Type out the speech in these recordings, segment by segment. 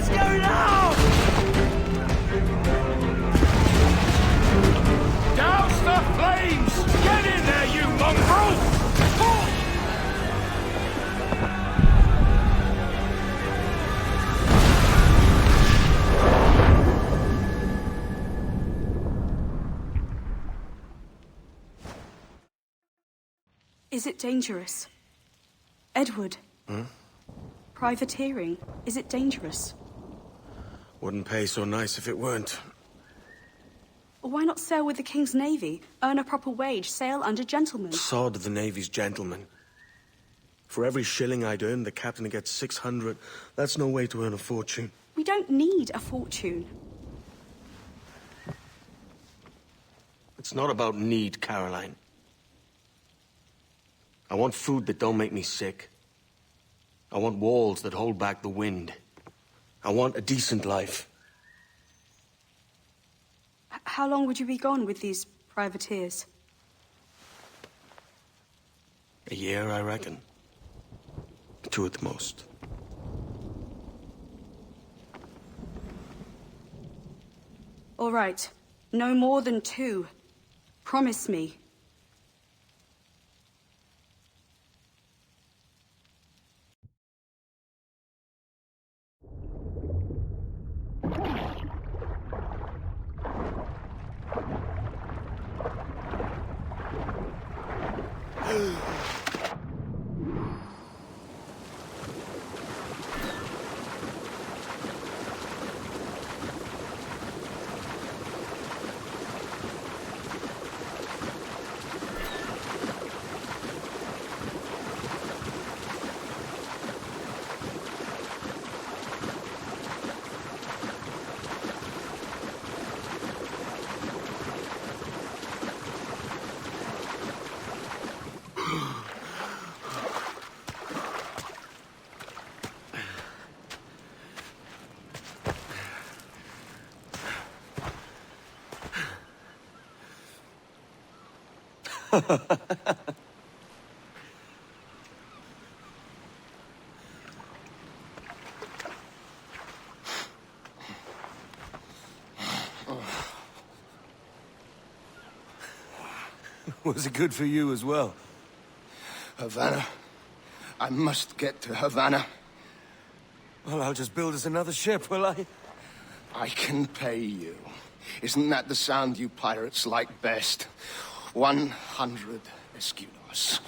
Let's go now! Douse the flames! Get in there, you mongrel! Is it dangerous? Edward? Privateering, is it dangerous? Wouldn't pay so nice if it weren't. Why not sail with the King's Navy? Earn a proper wage, sail under gentlemen. Sod the Navy's gentlemen. For every shilling I'd earn, the captain gets 600. That's no way to earn a fortune. We don't need a fortune. It's not about need, Caroline. I want food that don't make me sick. I want walls that hold back the wind. I want a decent life. How long would you be gone with these privateers? A year, I reckon. 2 at the most. All right. No more than 2. Promise me. Was it good for you as well? Havana. I must get to Havana. Well, I'll just build us another ship, will I? I can pay you. Isn't that the sound you pirates like best? 100 escudos.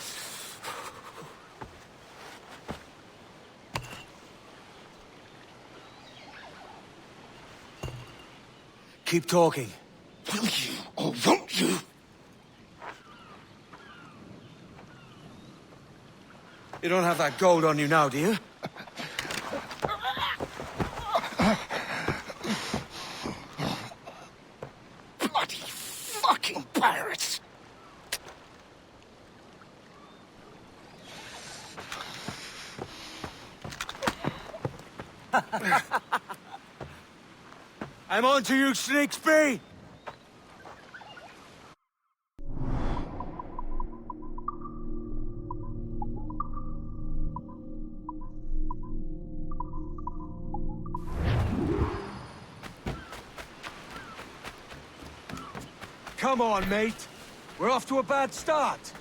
Keep talking. Will you or won't you? You don't have that gold on you now, do you? Bloody fucking pirates! I'm on to you, Snakesby! Come on, mate. We're off to a bad start.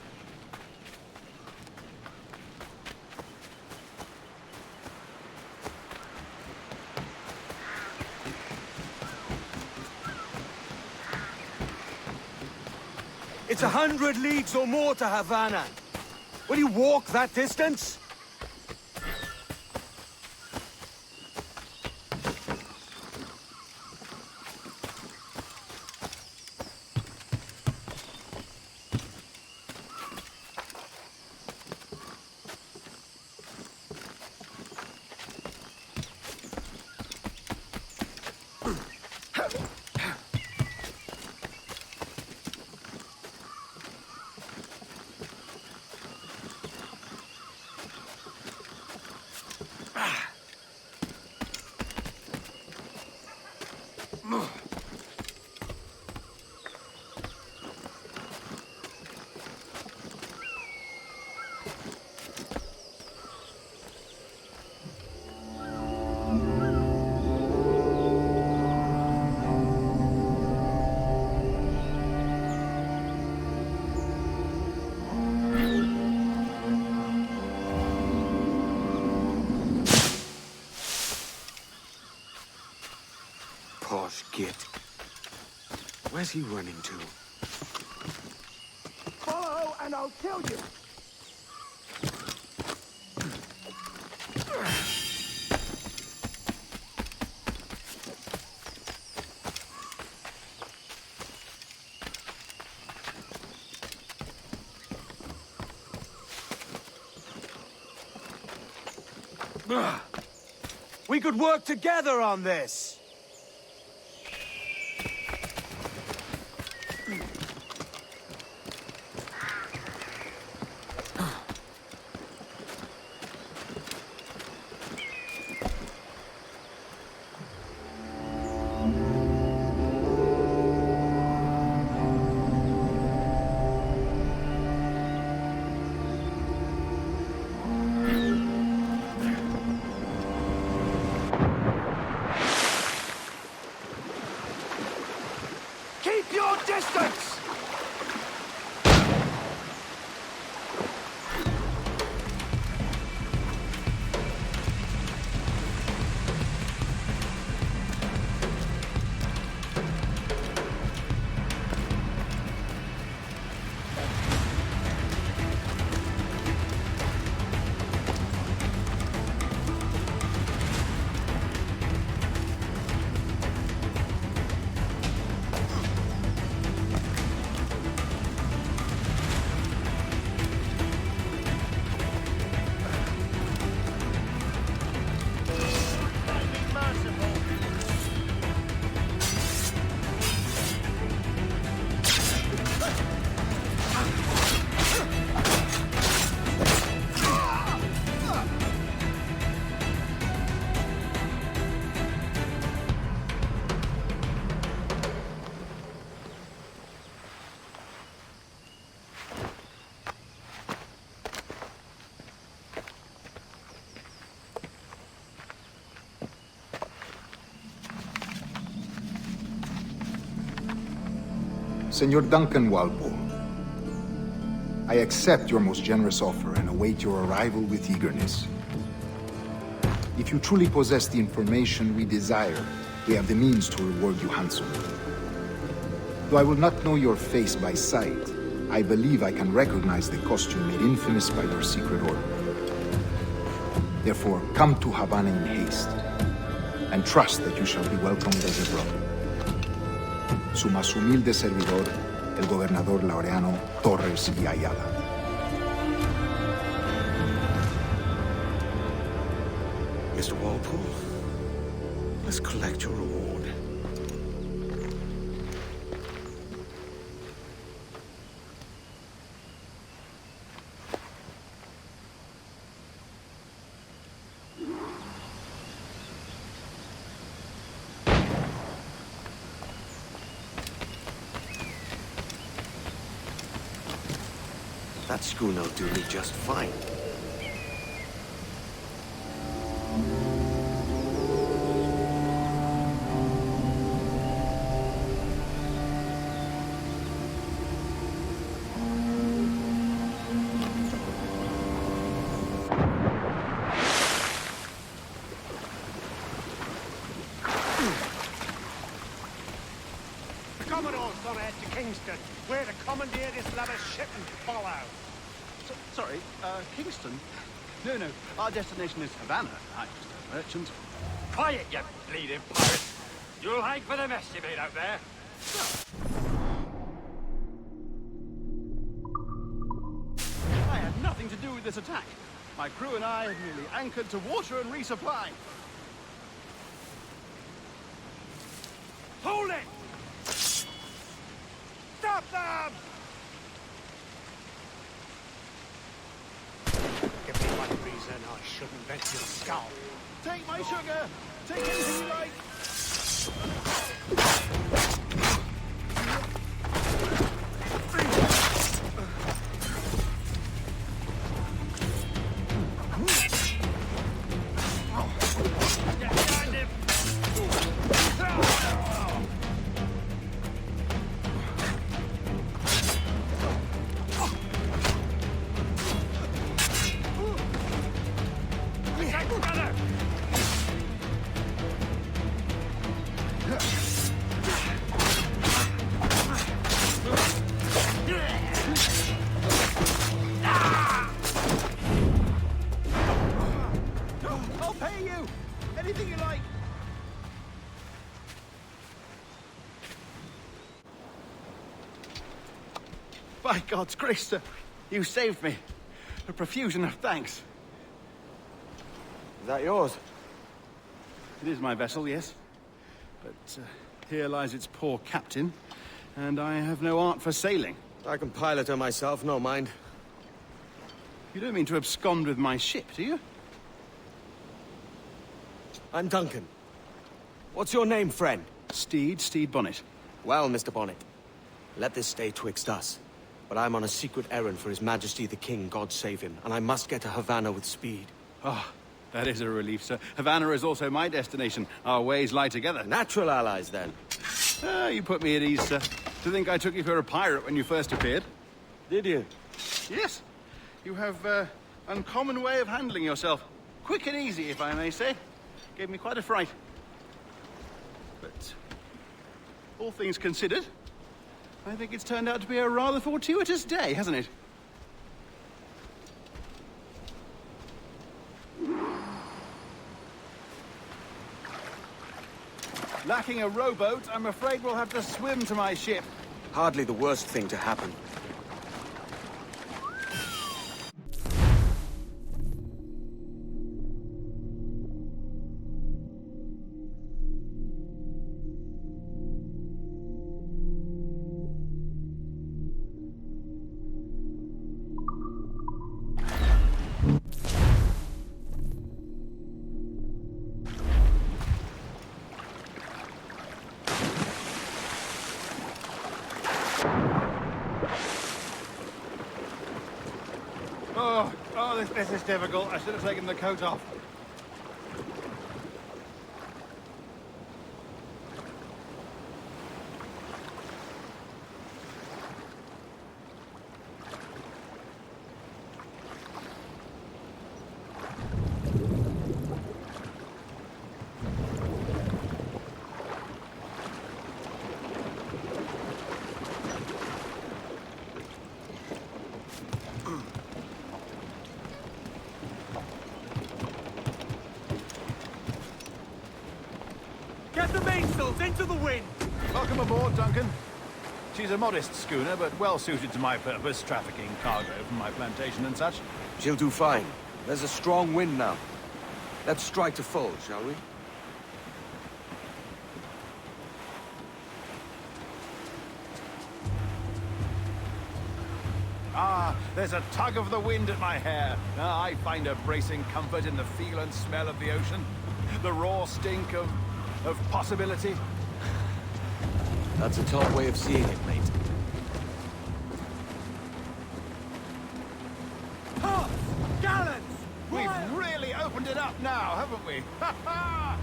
It's 100 leagues or more to Havana. Will you walk that distance? git. Where's he running to? Follow and I'll kill you! We could work together on this! Keep your distance! Senor Duncan Walpole, I accept your most generous offer and await your arrival with eagerness. If you truly possess the information we desire, we have the means to reward you handsomely. Though I will not know your face by sight, I believe I can recognize the costume made infamous by your secret order. Therefore, come to Havana in haste, and trust that you shall be welcomed as a brother. Su más humilde servidor, el gobernador Laureano Torres y Ayala. Mr. Walpole, let's collect your reward. That schooner'll do me just fine. The Commodore's gone ahead to Kingston, where the commandeer this lavish ship and follow. Sorry, Kingston? No, our destination is Havana. I'm just a merchant. Quiet, you bleeding pirate! You'll hang for the mess you made out there. I had nothing to do with this attack. My crew and I have merely anchored to water and resupply. Hold it! Stop them! Give me one reason I shouldn't vent your skull. Take my sugar! Take anything you like! Get behind him! Attack, brother! By God's grace, sir, you saved me. A profusion of thanks. Is that yours? It is my vessel, yes. But here lies its poor captain, and I have no art for sailing. I can pilot her myself, no mind. You don't mean to abscond with my ship, do you? I'm Duncan. What's your name, friend? Steed Bonnet. Well, Mr. Bonnet, let this stay twixt us. But I'm on a secret errand for His Majesty the King, God save him, and I must get to Havana with speed. Ah, that is a relief, sir. Havana is also my destination. Our ways lie together. Natural allies, then. Ah, you put me at ease, sir. To think I took you for a pirate when you first appeared. Did you? Yes. You have uncommon way of handling yourself. Quick and easy, if I may say. Gave me quite a fright. But all things considered, I think it's turned out to be a rather fortuitous day, hasn't it? Lacking a rowboat, I'm afraid we'll have to swim to my ship. Hardly the worst thing to happen. This is difficult. I should have taken the coat off. Get the mainsails into the wind! Welcome aboard, Duncan. She's a modest schooner, but well suited to my purpose, trafficking cargo from my plantation and such. She'll do fine. There's a strong wind now. Let's strike to full, shall we? Ah, there's a tug of the wind at my hair. Ah, I find a bracing comfort in the feel and smell of the ocean. The raw stink of possibility. That's a top way of seeing it, mate. Tops! Gallants! We've really opened it up now, haven't we? Ha ha!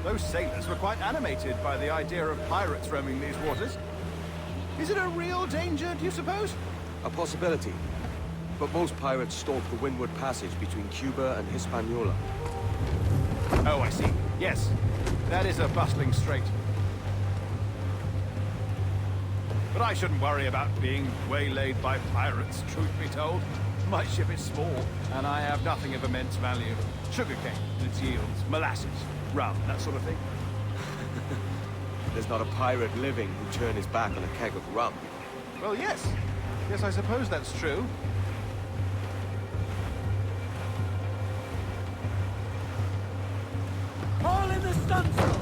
Those sailors were quite animated by the idea of pirates roaming these waters. Is it a real danger, do you suppose? A possibility. But most pirates stalk the windward passage between Cuba and Hispaniola. Oh, I see. Yes. That is a bustling strait. But I shouldn't worry about being waylaid by pirates, truth be told. My ship is small, and I have nothing of immense value. Sugarcane and its yields, molasses, rum, that sort of thing. There's not a pirate living who'd turn his back on a keg of rum. Well, yes. Yes, I suppose that's true. All in the stunsail!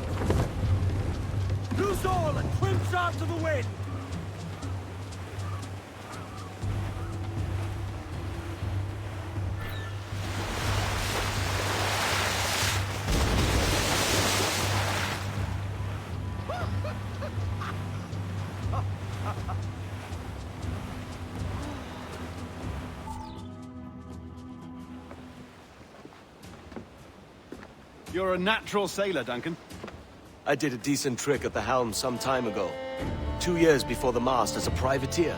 Loose all and trim sharp to the wind! You're a natural sailor, Duncan. I did a decent trick at the helm some time ago. 2 years before the mast as a privateer.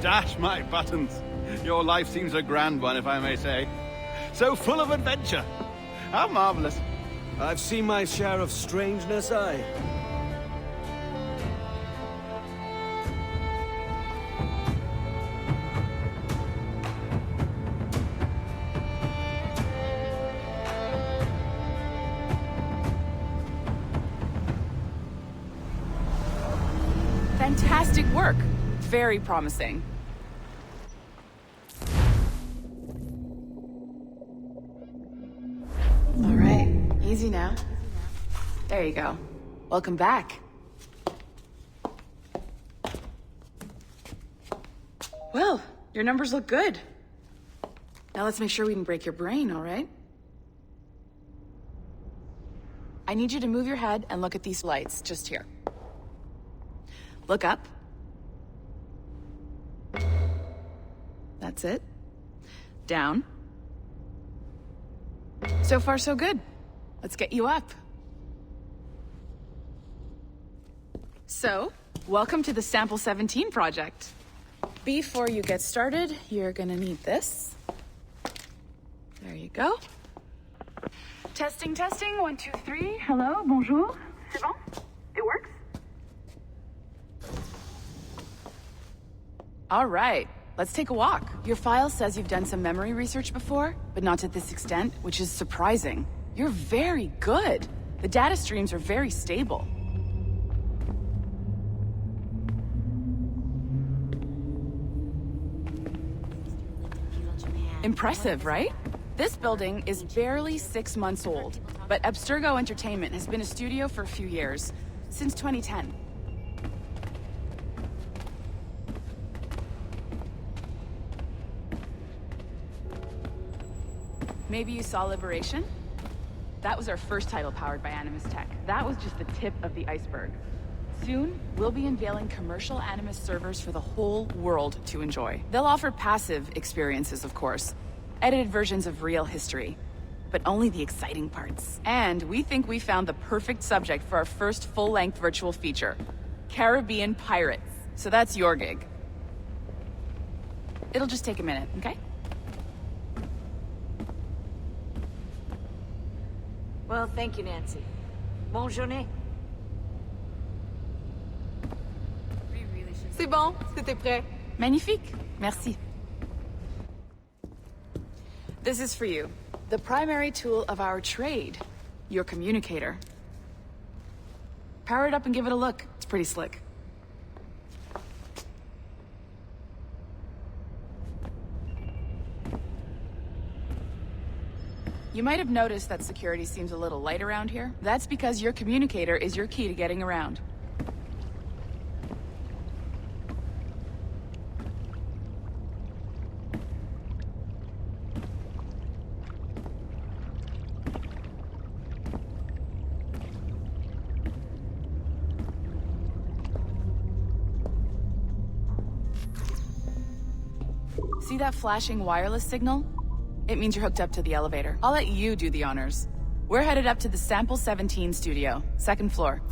Dash my buttons. Your life seems a grand one, if I may say. So full of adventure. How marvelous. I've seen my share of strangeness, aye. Fantastic work. Very promising. All right, easy now. There you go. Welcome back. Well, your numbers look good. Now let's make sure we can break your brain, all right? I need you to move your head and look at these lights just here. Look up. That's it. Down. So far, so good. Let's get you up. So, welcome to the Sample 17 project. Before you get started, you're gonna need this. There you go. Testing, testing, 1, 2, 3. Hello, bonjour. C'est bon? It works? All right, let's take a walk. Your file says you've done some memory research before, but not to this extent, which is surprising. You're very good. The data streams are very stable. Impressive, right? This building is barely 6 months old, but Abstergo Entertainment has been a studio for a few years, since 2010. Maybe you saw Liberation? That was our first title powered by Animus Tech. That was just the tip of the iceberg. Soon, we'll be unveiling commercial Animus servers for the whole world to enjoy. They'll offer passive experiences, of course. Edited versions of real history. But only the exciting parts. And we think we found the perfect subject for our first full-length virtual feature. Caribbean pirates. So that's your gig. It'll just take a minute, okay? Well, thank you, Nancy. Bonne journée. C'est bon, c'était prêt. Magnifique. Merci. This is for you. The primary tool of our trade. Your communicator. Power it up and give it a look. It's pretty slick. You might have noticed that security seems a little light around here. That's because your communicator is your key to getting around. See that flashing wireless signal? It means you're hooked up to the elevator. I'll let you do the honors. We're headed up to the Sample 17 studio, 2nd floor.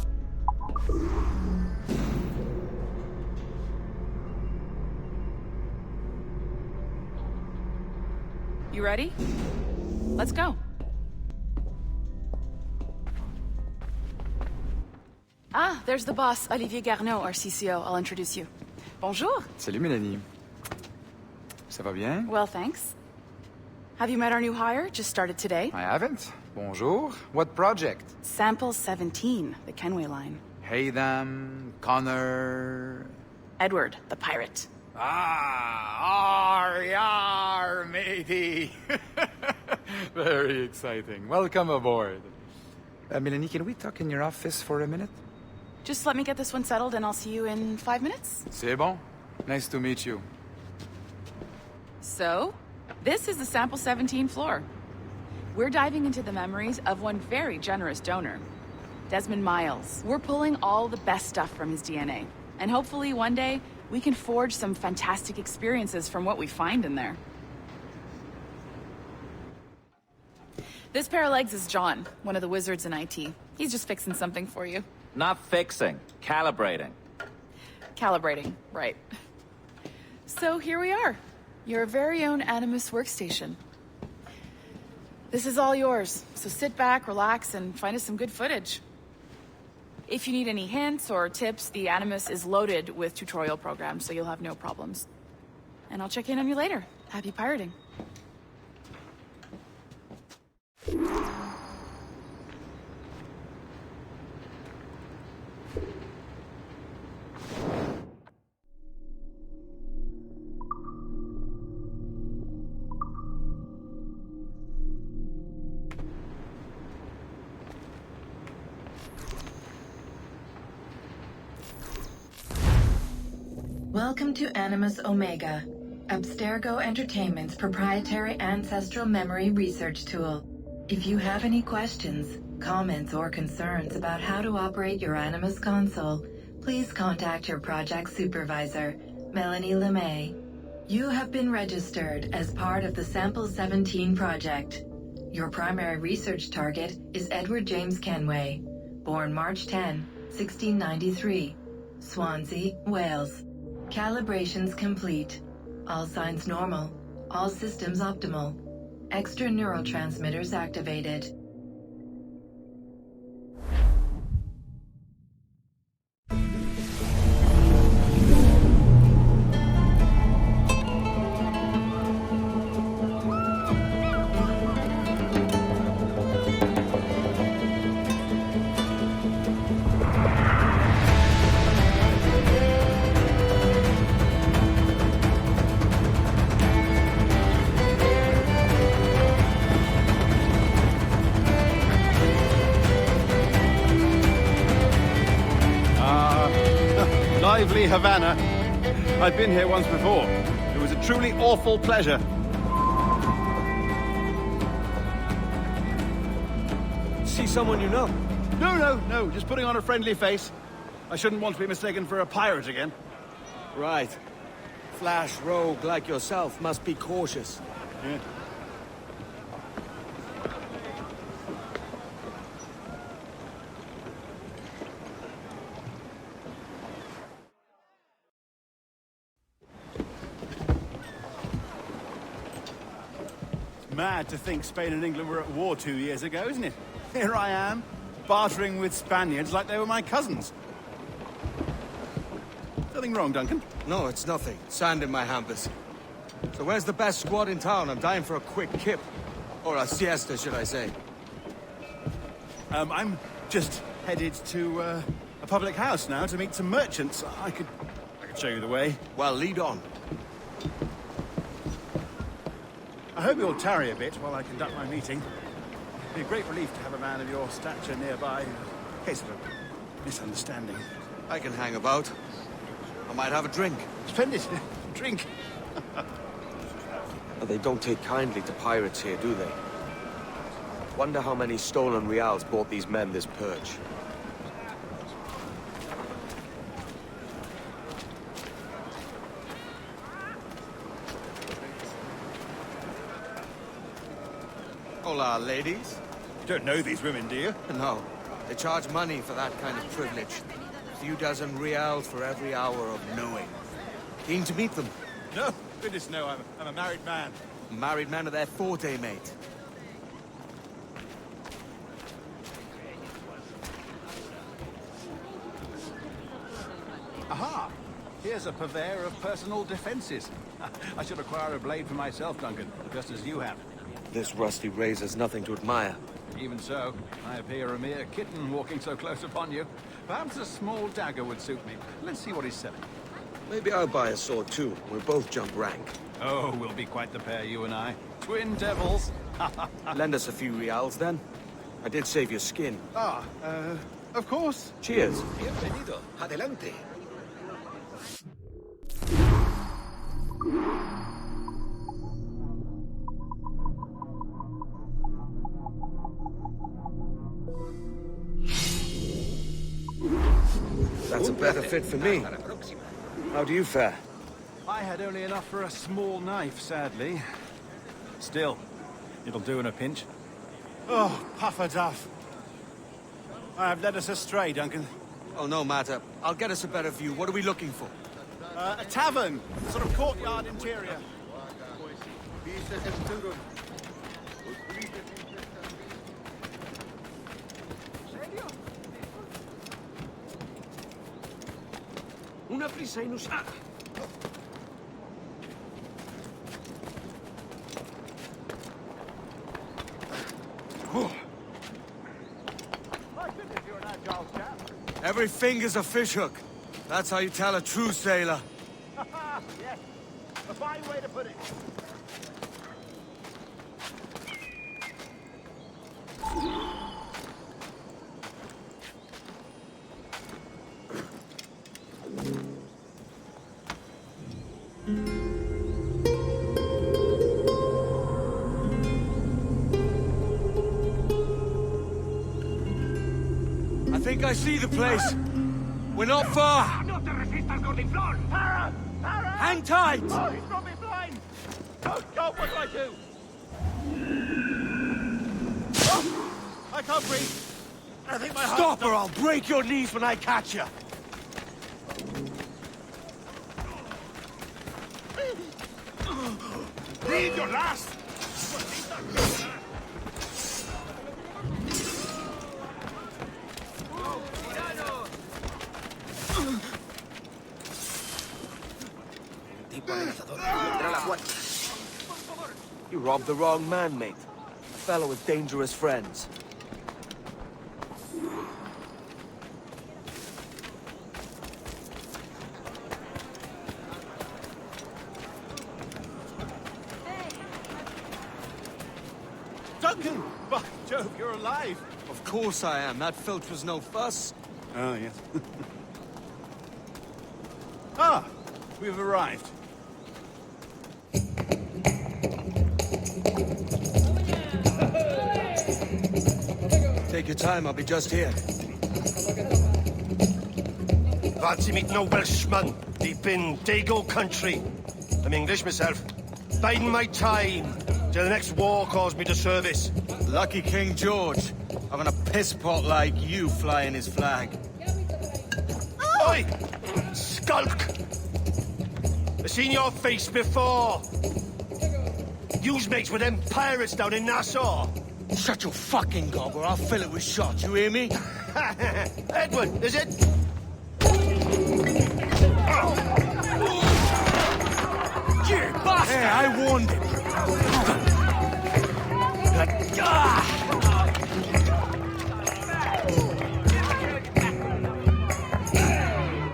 You ready? Let's go. Ah, there's the boss, Olivier Garneau, our CCO. I'll introduce you. Bonjour. Salut, Mélanie. Ça va bien? Well, thanks. Have you met our new hire? Just started today. I haven't. Bonjour. What project? Sample 17, the Kenway line. Haytham, Connor... Edward, the pirate. Ah, yar, matey. Very exciting. Welcome aboard. Mélanie, can we talk in your office for a minute? Just let me get this one settled and I'll see you in 5 minutes. C'est bon. Nice to meet you. So, this is the Sample 17 floor. We're diving into the memories of one very generous donor, Desmond Miles. We're pulling all the best stuff from his DNA. And hopefully one day, we can forge some fantastic experiences from what we find in there. This pair of legs is John, one of the wizards in IT. He's just fixing something for you. Not fixing, calibrating. Calibrating, right. So here we are. Your very own Animus workstation. This is all yours, so sit back, relax, and find us some good footage. If you need any hints or tips, the Animus is loaded with tutorial programs, so you'll have no problems. And I'll check in on you later. Happy pirating. Welcome to Animus Omega, Abstergo Entertainment's proprietary ancestral memory research tool. If you have any questions, comments, or concerns about how to operate your Animus console, please contact your project supervisor, Melanie LeMay. You have been registered as part of the Sample 17 project. Your primary research target is Edward James Kenway, born March 10, 1693, Swansea, Wales. Calibrations complete. All signs normal. All systems optimal. Extra neurotransmitters activated. Lively Havana. I've been here once before. It was a truly awful pleasure. See someone you know? No. Just putting on a friendly face. I shouldn't want to be mistaken for a pirate again. Right. Flash rogue like yourself must be cautious. Yeah. Mad to think Spain and England were at war 2 years ago, isn't it? Here I am, bartering with Spaniards like they were my cousins. Nothing wrong, Duncan? No, it's nothing. Sand in my hampers. So where's the best squad in town? I'm dying for a quick kip. Or a siesta, should I say. I'm just headed to a public house now to meet some merchants. I could show you the way. Well, lead on. I hope you'll tarry a bit while I conduct my meeting. It'd be a great relief to have a man of your stature nearby, in case of a misunderstanding. I can hang about. I might have a drink. Splendid. Drink. They don't take kindly to pirates here, do they? Wonder how many stolen reals bought these men this purge. Hola, ladies. You don't know these women, do you? No. They charge money for that kind of privilege. A few dozen reals for every hour of knowing. Keen to meet them. No, goodness no, I'm a married man. Married men are their forte, mate. Aha! Here's a purveyor of personal defenses. I should acquire a blade for myself, Duncan, just as you have. This rusty razor's nothing to admire. Even so, I appear a mere kitten walking so close upon you. Perhaps a small dagger would suit me. Let's see what he's selling. Maybe I'll buy a sword too. We'll both jump rank. Oh, we'll be quite the pair, you and I. Twin devils. Lend us a few reals, then. I did save your skin. Of course. Cheers. Bienvenido. Adelante. That's a better fit for me. How do you fare? I had only enough for a small knife, sadly. Still, it'll do in a pinch. Oh, puffer duff. I have led us astray, Duncan. Oh, no matter. I'll get us a better view. What are we looking for? A tavern. A sort of courtyard interior. Una prisa inusual. Every finger's a fishhook. That's how you tell a true sailor. Yes, a fine way to put it. I think I see the place. We're not far. No te resistas, Gordiflón! Para! Para! Hang tight! Oh, he's got me blind! Oh, God, what do I do? Oh, I can't breathe. I think my heart... Stop or I'll break your knees when I catch you. Breathe your last! You robbed the wrong man, mate. A fellow with dangerous friends. Duncan! By Jove, you're alive! Of course I am. That filch was no fuss. Oh, yes. Ah! We've arrived. Take your time, I'll be just here. Fancy meeting a Welshman deep in Dago country. I'm English myself. Biding my time till the next war calls me to service. Lucky King George, having a piss pot like you flying his flag. Oi! Skulk! I've seen your face before. You's mates with them pirates down in Nassau. Shut your fucking gob or I'll fill it with shots, you hear me? Edward, is it? You bastard! Hey, I warned him.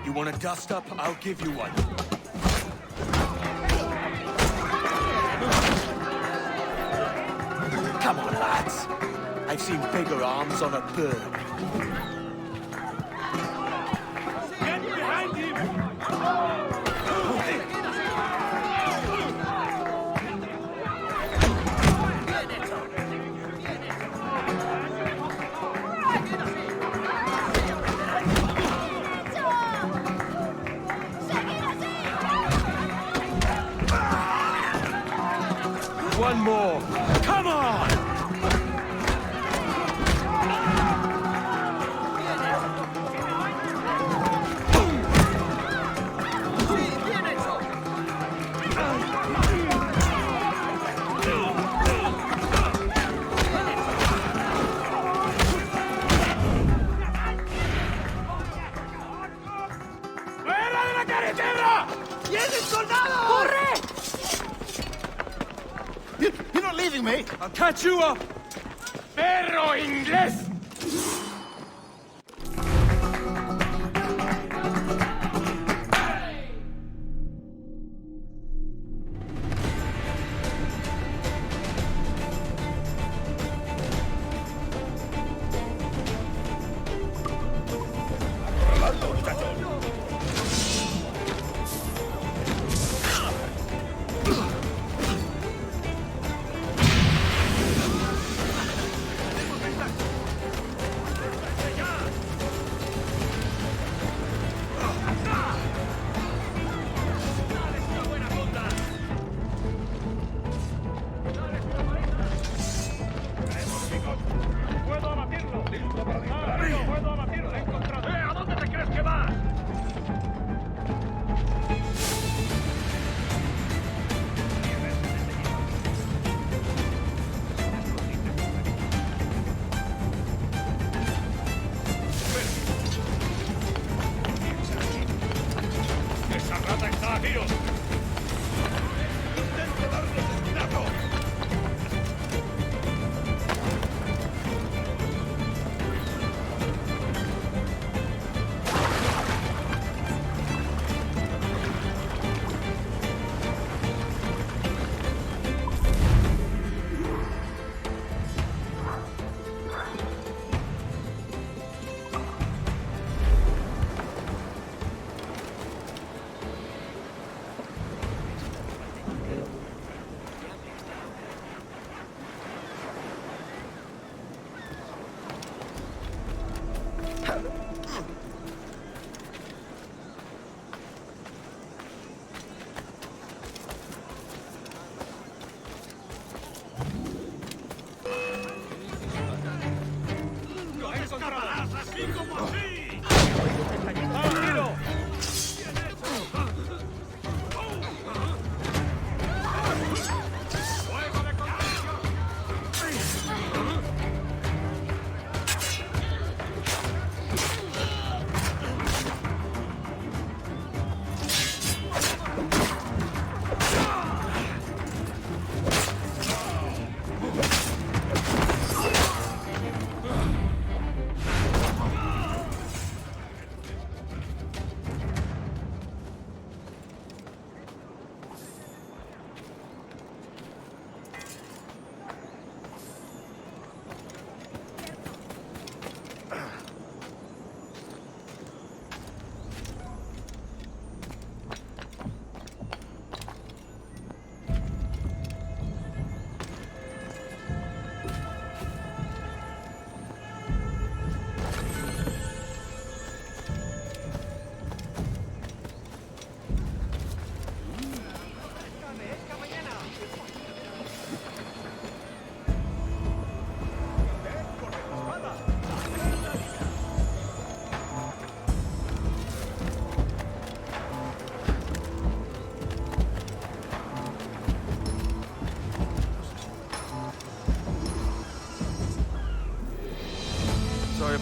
You want a dust-up? I'll give you one. Come on, lads. I've seen bigger arms on a bird. Get behind him! One more. Come on! ¡Fuera de la carretera! ¡Vienen soldados! ¡Corre! You're not leaving me! I'll catch you up! ¡Perro inglés!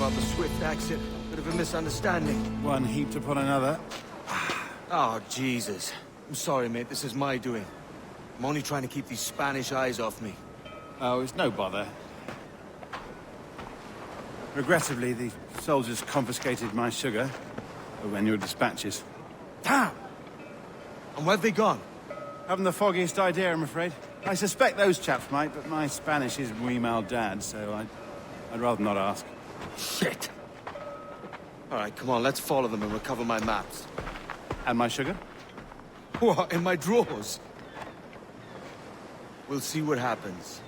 about the swift exit. Bit of a misunderstanding. One heaped upon another. Oh, Jesus. I'm sorry, mate. This is my doing. I'm only trying to keep these Spanish eyes off me. Oh, it's no bother. Regrettably, the soldiers confiscated my sugar when your dispatches. Damn! And where've they gone? Haven't the foggiest idea, I'm afraid. I suspect those chaps might, but my Spanish is muy mal dad, so I'd rather not ask. Shit! All right, come on, let's follow them and recover my maps. And my sugar? What, in my drawers? We'll see what happens.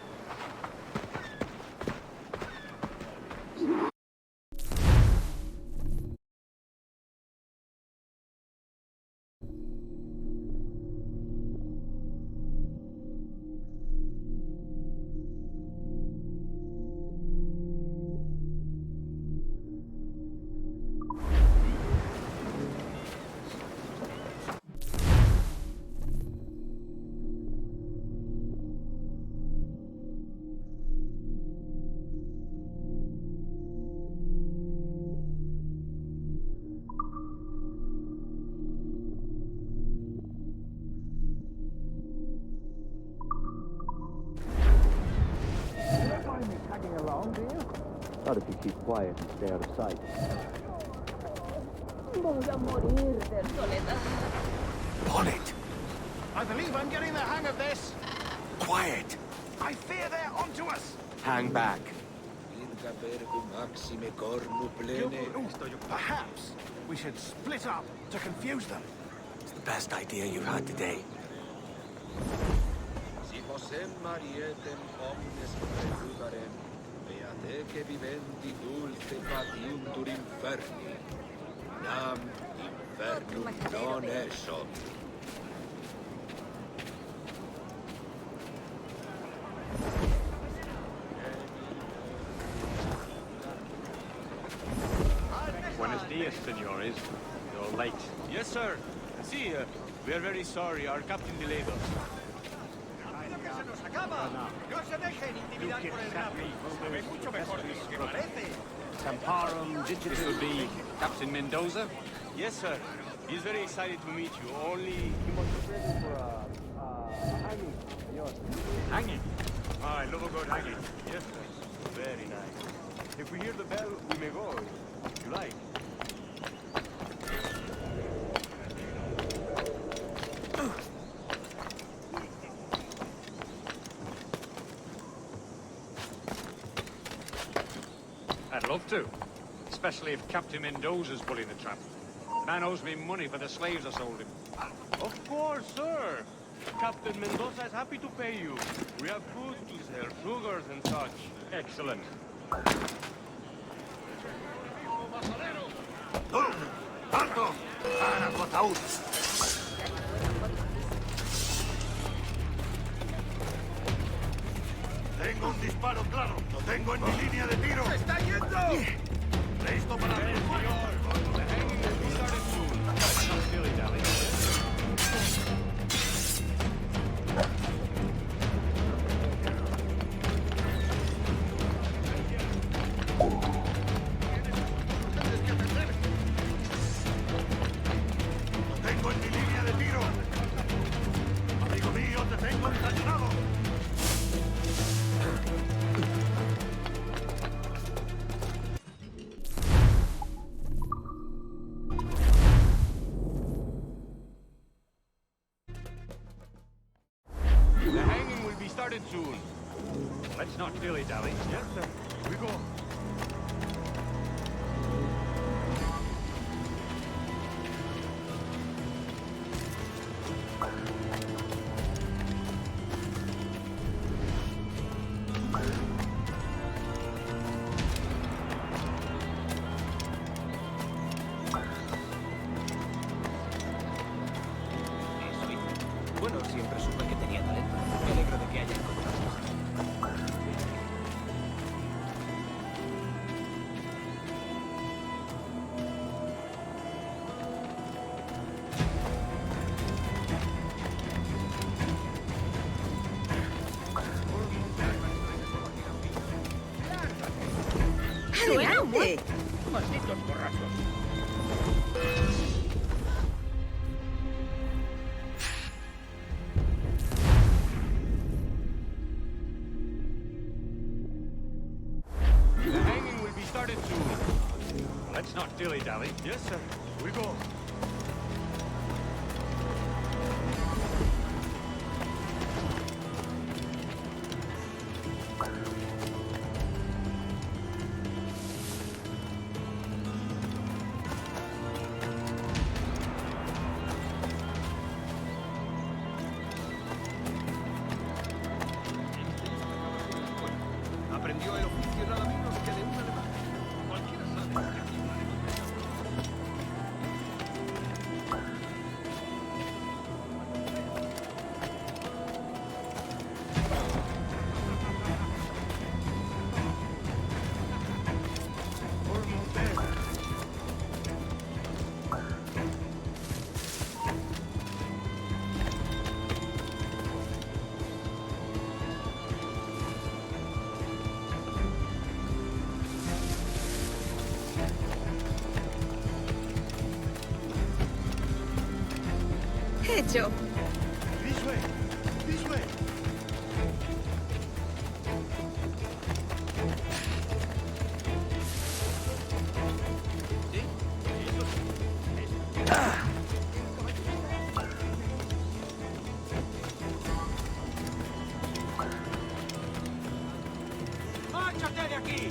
Not if you keep quiet and stay out of sight. Bonnet! I believe I'm getting the hang of this. Quiet! I fear they're onto us. Hang back. Perhaps we should split up to confuse them. It's the best idea you've had today. Che vivendi dulce patiuntur inferni, nam infernum non esot. Buenos dias, senores. You're late. Yes, sir. See, we are very sorry. Our captain delayed us. No se dejen intimidar por el rápido. Se ve mucho mejor de lo que parece. Tamparum This would be Captain Mendoza? Yes, sir. He's very excited to meet you. Only... Hanging? I love a good hanging. Yes, sir. Very nice. If we hear the bell, we may go, if you like. I'd love to. Especially if Captain Mendoza's pulling the trap. The man owes me money for the slaves I sold him. Of course, sir. Captain Mendoza is happy to pay you. We have food to sell, sugars and such. Excellent. ¡Alto! ¡Para tu ataúd! Tengo un disparo claro. Lo tengo en mi línea de tiro. ¡Se está yendo! ¡Listo para el fuego! Lo tengo en mi línea de tiro. Amigo mío, te tengo encañonado. The hanging will be started soon. Let's not dilly-dally. Yes, sir. We go. Bueno, siempre supe que tenía talento. Me alegro de que haya encontrado. Hello. ¿Dónde? Malditos borrachos. The hanging will be started soon. Let's not dilly-dally. Yes, sir. We go. Aprendió el oficio nada menos que de un alemán. Cualquiera sabe que aquí un alemán. Hecho. This way. This way. ¡Márchate de aquí!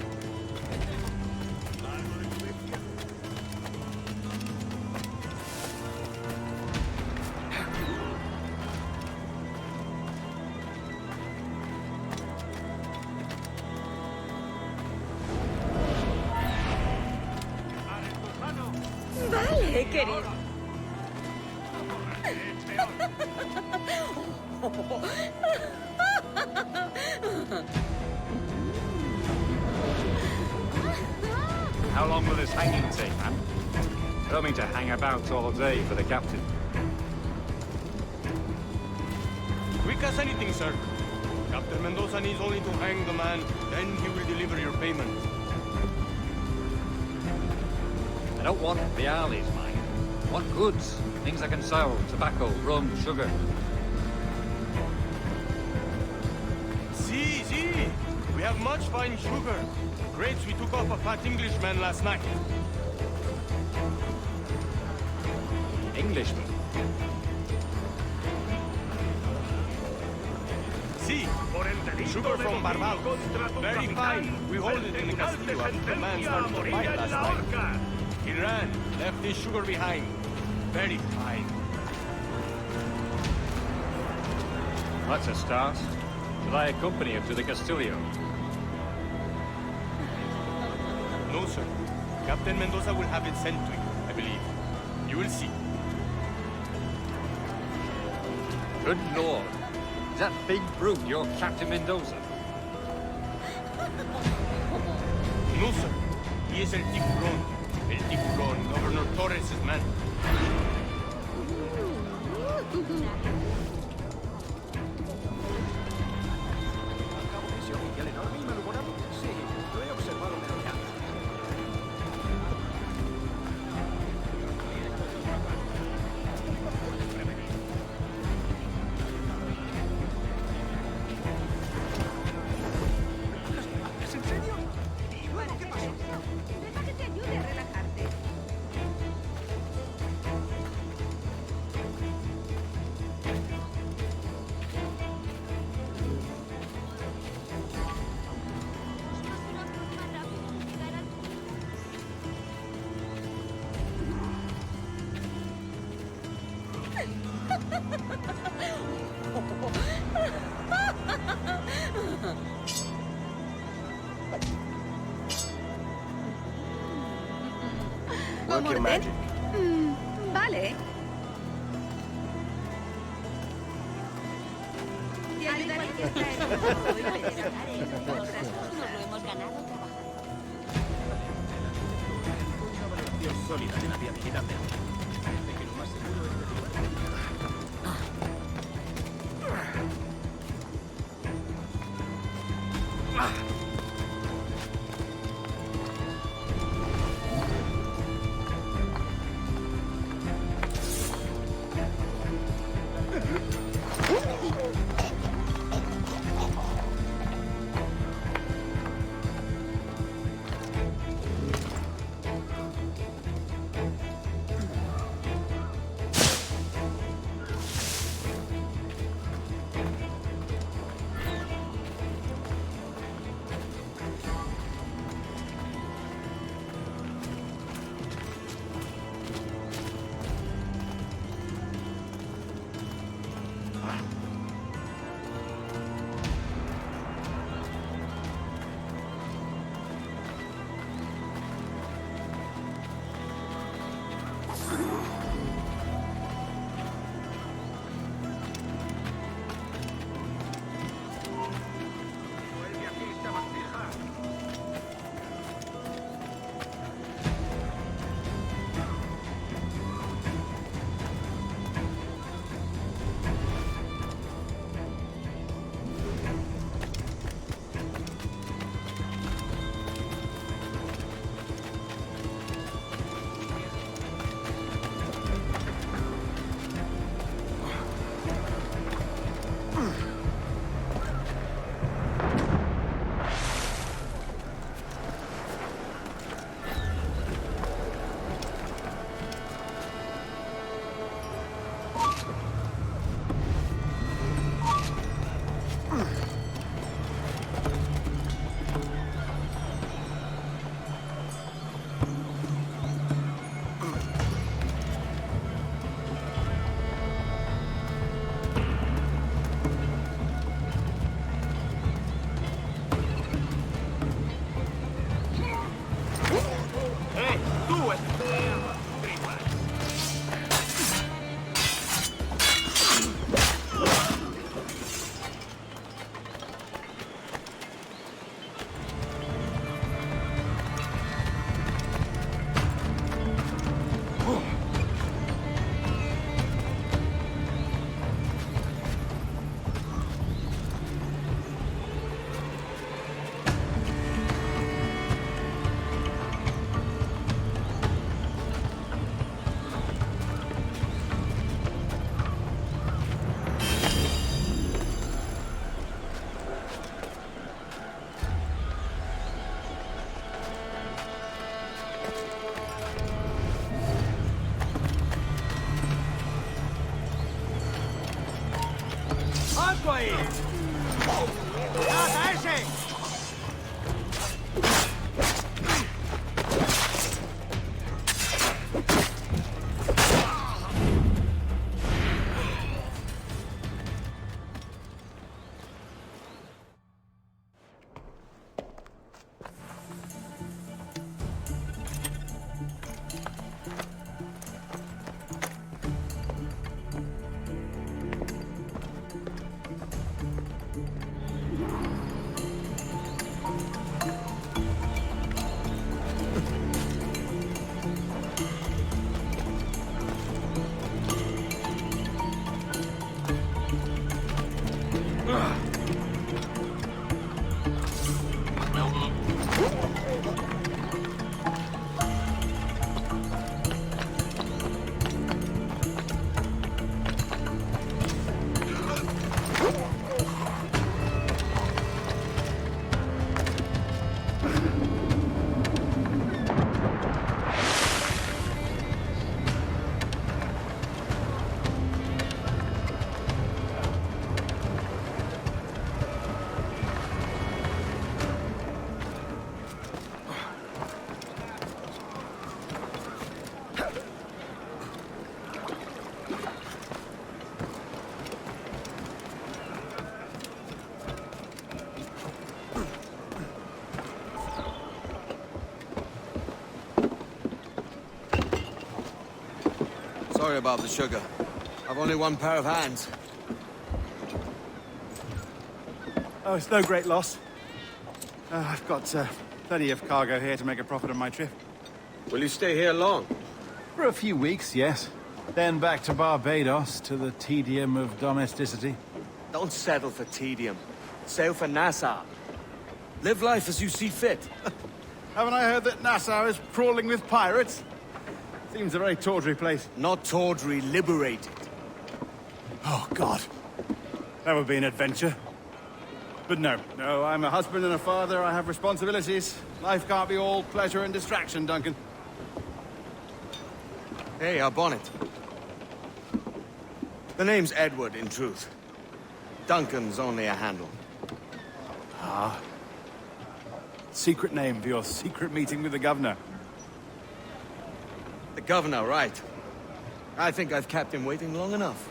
Vale, querido. How long will this hanging take, man? I don't mean to hang about all day for the captain. Quick as anything, sir. Captain Mendoza needs only to hang the man, then he will deliver your payment. I don't want reales, mine. I want goods. Things I can sell. Tobacco, rum, sugar. See. We have much fine sugar. Grapes we took off a fat Englishman last night. Englishman? See, sugar from Barbados. Very fine. We hold it in the castillo after the man started to fight last night. He ran, left his sugar behind. Very fine. That's a start. Shall I accompany him to the Castillo? No, sir. Captain Mendoza will have it sent to you, I believe. You will see. Good lord. Is that big brute your Captain Mendoza? No, sir. He is El Tiburón. El Tiburón, Governor Torres' man. Ese oficial enorme y malhumorado. Sí, lo he observado en el campo. ¿Es en serio? ¿Y luego qué pasó? Deja que te ayude a relajarte. Work your magic. Vale. Te ayudaré a extraer un poco y verás. Nosotras nos lo hemos ganado trabajando. Una valoración sólida de la viabilidad de ambos. Parece que lo más seguro es derribar. ¡Quieto ahí! ¡Caza ese! Sorry about the sugar. I've only one pair of hands. Oh, it's no great loss. I've got plenty of cargo here to make a profit on my trip. Will you stay here long? For a few weeks, yes. Then back to Barbados, to the tedium of domesticity. Don't settle for tedium. Sail for Nassau. Live life as you see fit. Haven't I heard that Nassau is crawling with pirates? Seems a very tawdry place. Not tawdry, liberated. Oh, God. That would be an adventure. But no, I'm a husband and a father. I have responsibilities. Life can't be all pleasure and distraction, Duncan. Hey, our bonnet. The name's Edward, in truth. Duncan's only a handle. Ah. Secret name for your secret meeting with the governor. The governor, right. I think I've kept him waiting long enough.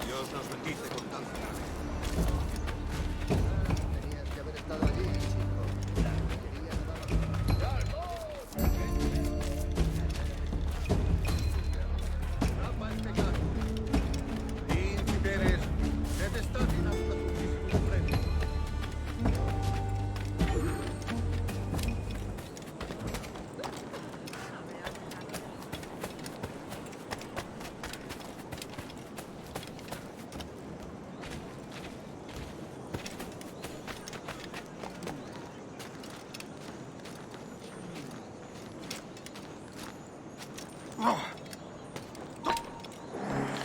Dios nos bendice con tanto. Tenías que haber estado allí, chico. La artillería Príncipe eres, ¿qué estás haciendo hasta tu físico supremo?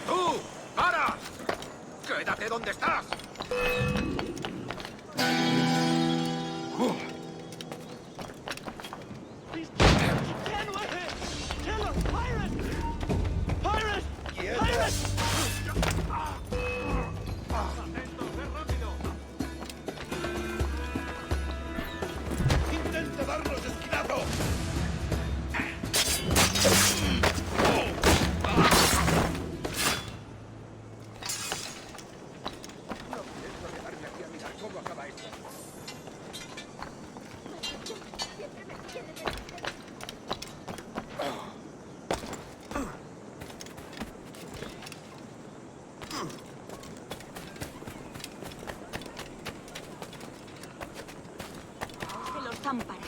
¡Tú! ¡Para! ¡Quédate donde estás! ¡Intenta darnos esquinazo! De los Támpara.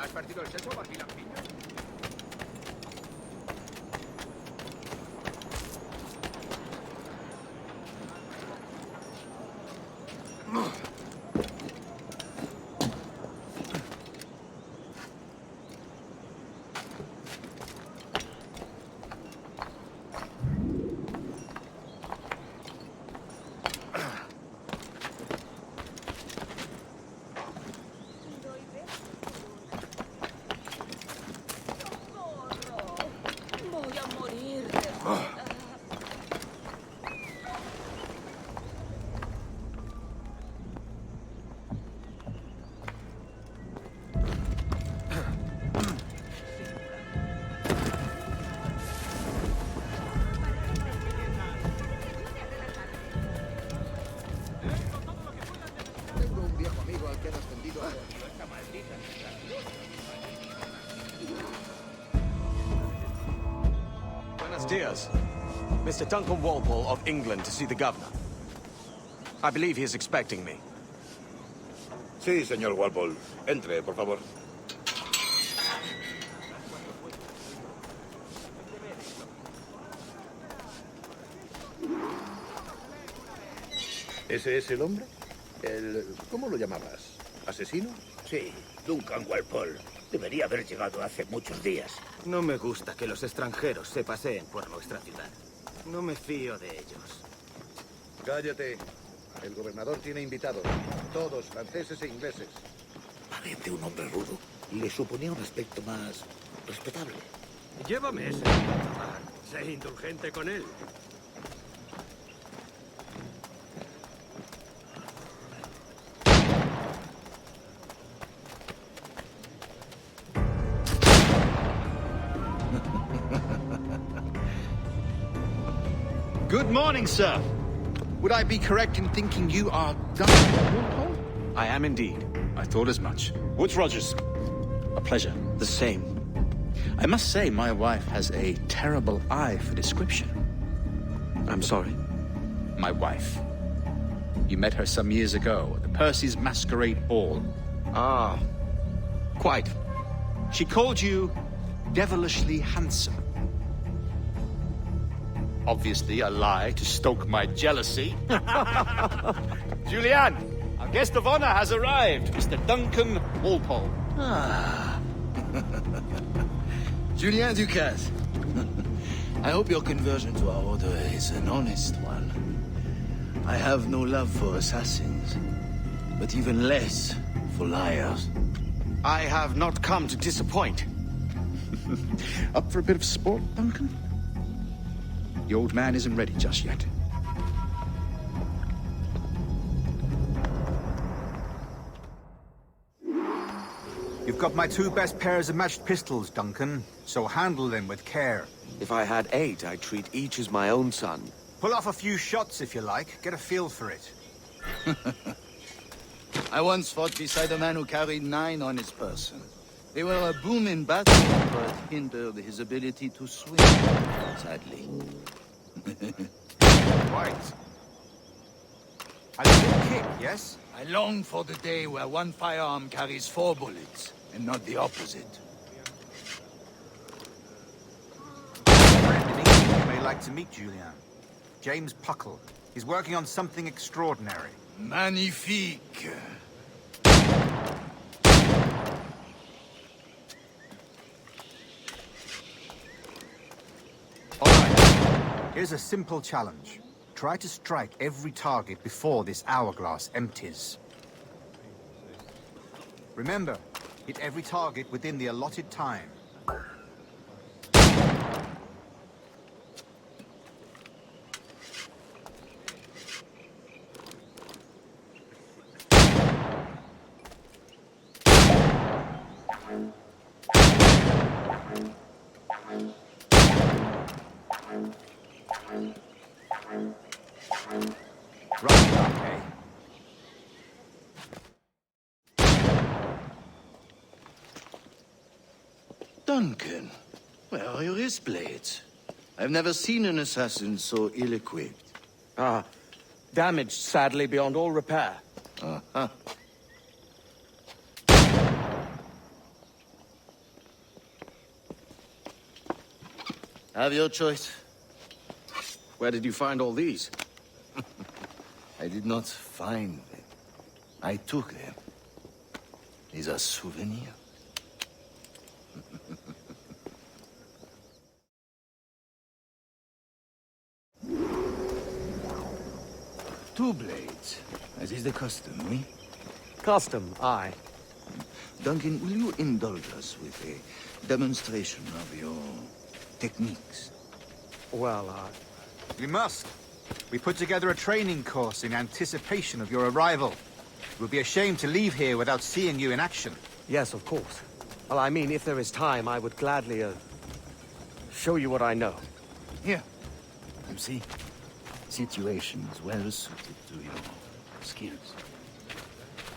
¿Has partido el seso, barbilampiño? Voy a morir. Tengo un viejo amigo al que han ascendido a... Esta maldita Buenos dias. Mr. Duncan Walpole of England to see the governor. I believe he is expecting me. Sí, señor Walpole. Entre, por favor. ¿Ese es el hombre? ¿Cómo lo llamabas? ¿Asesino? Sí, Duncan Walpole. Debería haber llegado hace muchos días. No me gusta que los extranjeros se paseen por nuestra ciudad. No me fío de ellos. Cállate. El gobernador tiene invitados. Todos franceses e ingleses. Parece un hombre rudo. Le suponía un aspecto más respetable. Llévame ese. Sé indulgente con él. Good morning, sir. Would I be correct in thinking you are Duncan Walpole? I am indeed. I thought as much. Woods Rogers. A pleasure. The same. I must say, my wife has a terrible eye for description. I'm sorry? My wife. You met her some years ago at the Percy's Masquerade Ball. Ah, quite. She called you devilishly handsome. Obviously a lie to stoke my jealousy. Julianne, our guest of honor has arrived, Mr. Duncan Walpole. Ah. Julien Ducasse. I hope your conversion to our order is an honest one. I have no love for assassins, but even less for liars. I have not come to disappoint. Up for a bit of sport, Duncan? The old man isn't ready just yet. You've got my two best pairs of matched pistols, Duncan, so handle them with care. If I had 8, I'd treat each as my own son. Pull off a few shots if you like, get a feel for it. I once fought beside a man who carried 9 on his person. They were a boon in battle, but hindered his ability to swing, sadly. Right. A little kick, yes? I long for the day where one firearm carries 4 bullets, and not the opposite. Friend in England you may like to meet, Julian. James Puckle. He's working on something extraordinary. Magnifique. Here's a simple challenge. Try to strike every target before this hourglass empties. Remember, hit every target within the allotted time. Ratonhnhaké. Duncan, where are your wrist blades? I've never seen an assassin so ill-equipped. Ah, damaged sadly beyond all repair. Uh-huh. Have your choice. Where did you find all these? I did not find them. I took them. These are souvenirs. Two blades, as is the custom, oui? Custom, aye. Duncan, will you indulge us with a demonstration of your techniques? Well, We must. We put together a training course in anticipation of your arrival. It would be a shame to leave here without seeing you in action. Yes, of course. Well, I mean, if there is time, I would gladly, show you what I know. Here. You see? Situations well suited to your skills.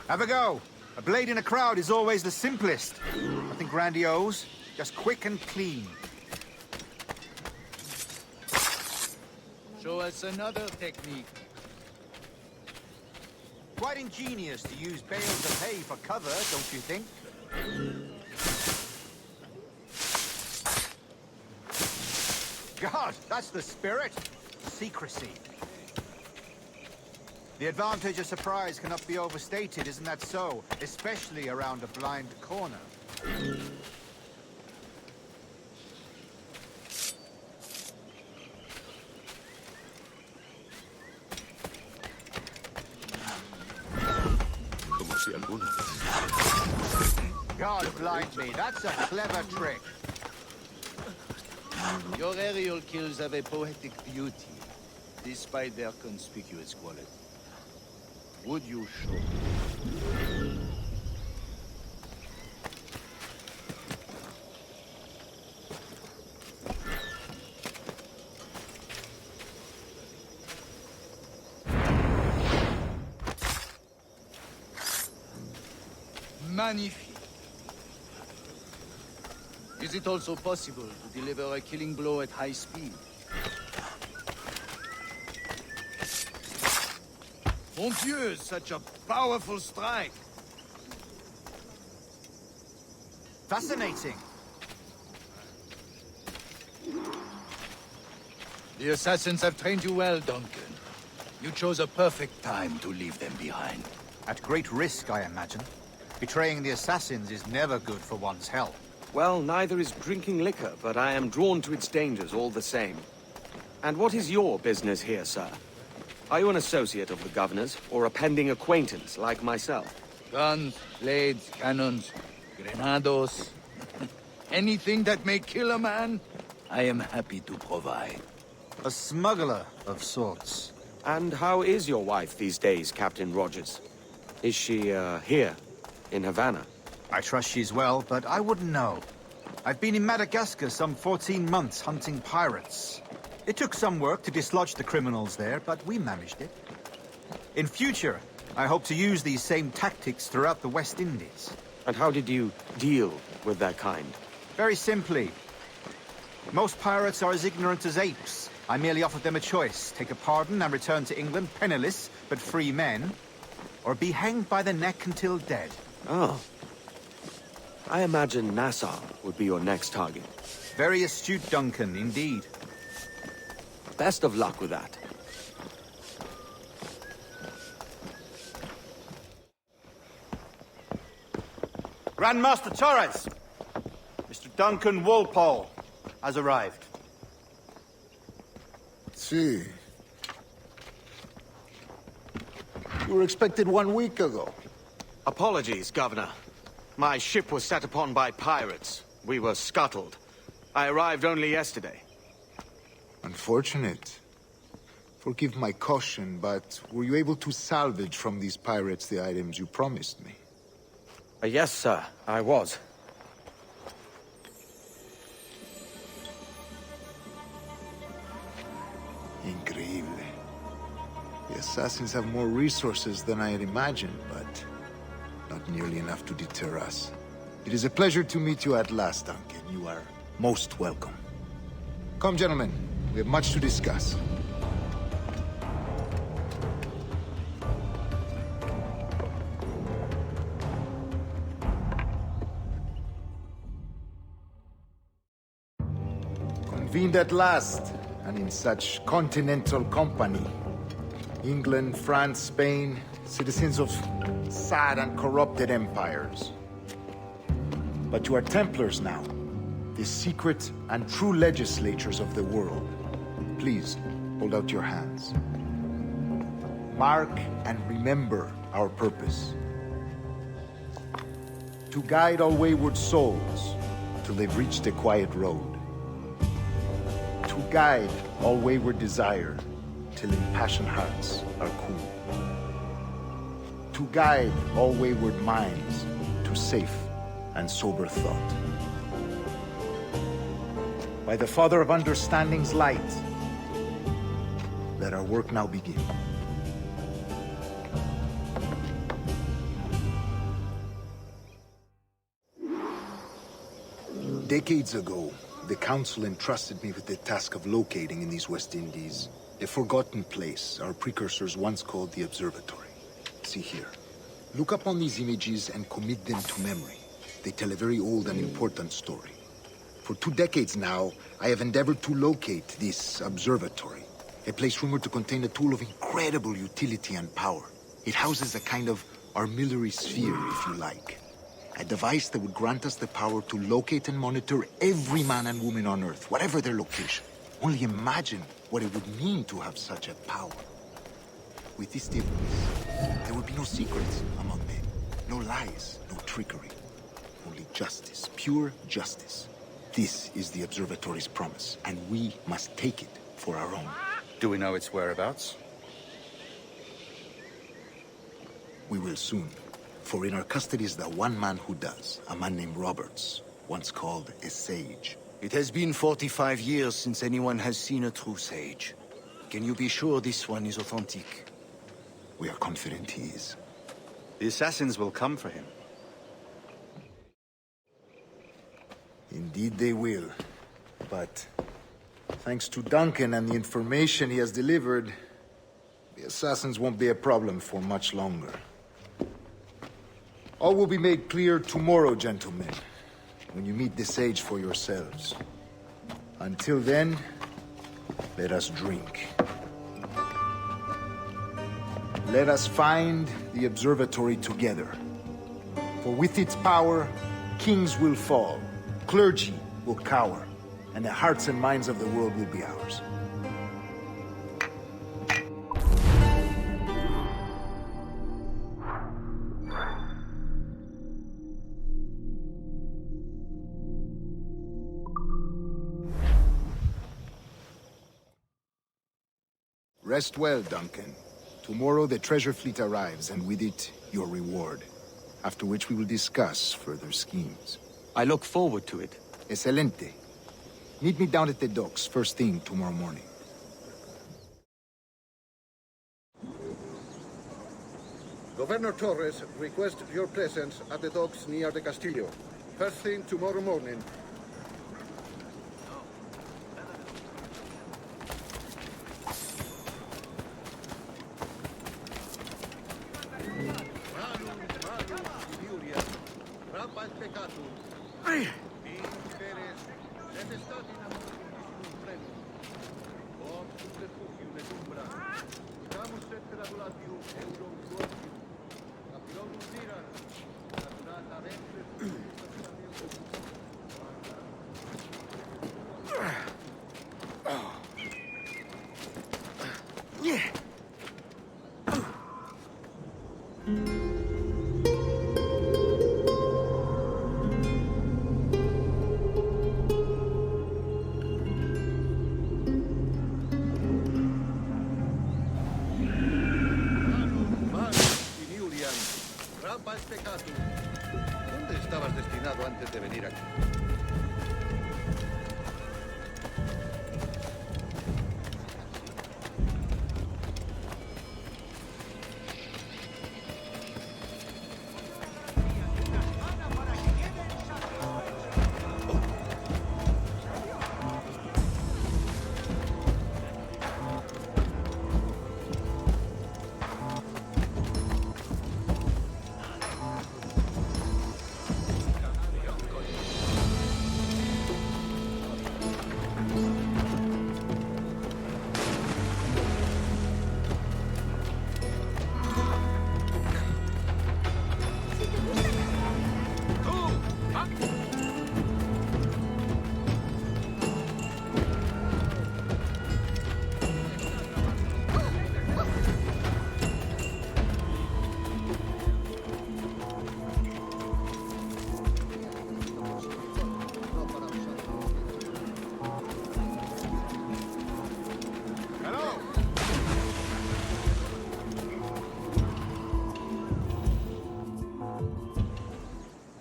Have a go. A blade in a crowd is always the simplest. Nothing grandiose, just quick and clean. Show us another technique. Quite ingenious to use bales of hay for cover, don't you think? God, that's the spirit. Secrecy. The advantage of surprise cannot be overstated, isn't that so? Especially around a blind corner. God blind me, that's a clever trick. Your aerial kills have a poetic beauty, despite their conspicuous quality. Would you show? Magnifique. Is it also possible to deliver a killing blow at high speed? Mon Dieu, such a powerful strike! Fascinating. The assassins have trained you well, Duncan. You chose a perfect time to leave them behind. At great risk, I imagine. Betraying the assassins is never good for one's health. Well, neither is drinking liquor, but I am drawn to its dangers all the same. And what is your business here, sir? Are you an associate of the governor's, or a pending acquaintance like myself? Guns, blades, cannons, grenados. Anything that may kill a man, I am happy to provide. A smuggler of sorts. And how is your wife these days, Captain Rogers? Is she, here, in Havana? I trust she's well, but I wouldn't know. I've been in Madagascar some 14 months hunting pirates. It took some work to dislodge the criminals there, but we managed it. In future, I hope to use these same tactics throughout the West Indies. And how did you deal with that kind? Very simply. Most pirates are as ignorant as apes. I merely offered them a choice. Take a pardon and return to England penniless, but free men. Or be hanged by the neck until dead. Oh. I imagine Nassau would be your next target. Very astute, Duncan, indeed. Best of luck with that. Grandmaster Torres! Mr. Duncan Walpole has arrived. See. You were expected 1 week ago. Apologies, Governor. My ship was set upon by pirates. We were scuttled. I arrived only yesterday. Unfortunate. Forgive my caution, but were you able to salvage from these pirates the items you promised me? Yes, sir, I was. Increíble. The assassins have more resources than I had imagined, but not nearly enough to deter us. It is a pleasure to meet you at last, Duncan. You are most welcome. Come, gentlemen. We have much to discuss. Convened at last, and in such continental company. England, France, Spain, citizens of sad and corrupted empires. But you are Templars now, the secret and true legislatures of the world. Please, hold out your hands. Mark and remember our purpose. To guide all wayward souls till they've reached a quiet road. To guide all wayward desire till impassioned hearts are cool. To guide all wayward minds to safe and sober thought. By the Father of Understanding's light, let our work now begin. Decades ago, the Council entrusted me with the task of locating in these West Indies a forgotten place our precursors once called the Observatory. See here. Look upon these images and commit them to memory. They tell a very old and important story. For 2 decades now, I have endeavored to locate this observatory, a place rumored to contain a tool of incredible utility and power. It houses a kind of armillary sphere, if you like. A device that would grant us the power to locate and monitor every man and woman on Earth, whatever their location. Only imagine what it would mean to have such a power. With this device, there would be no secrets among men, no lies, no trickery. Only justice, pure justice. This is the Observatory's promise, and we must take it for our own. Do we know its whereabouts? We will soon. For in our custody is the one man who does, a man named Roberts, once called a sage. It has been 45 years since anyone has seen a true sage. Can you be sure this one is authentic? We are confident he is. The assassins will come for him. Indeed they will. But thanks to Duncan and the information he has delivered, the assassins won't be a problem for much longer. All will be made clear tomorrow, gentlemen, when you meet the sage for yourselves. Until then, let us drink. Let us find the observatory together. For with its power, kings will fall, clergy will cower, and the hearts and minds of the world will be ours. Rest well, Duncan. Tomorrow the treasure fleet arrives, and with it, your reward. After which we will discuss further schemes. I look forward to it. Excelente. Meet me down at the docks first thing tomorrow morning. Governor Torres requests your presence at the docks near the Castillo. First thing tomorrow morning. ¿Dónde estabas destinado antes de venir aquí?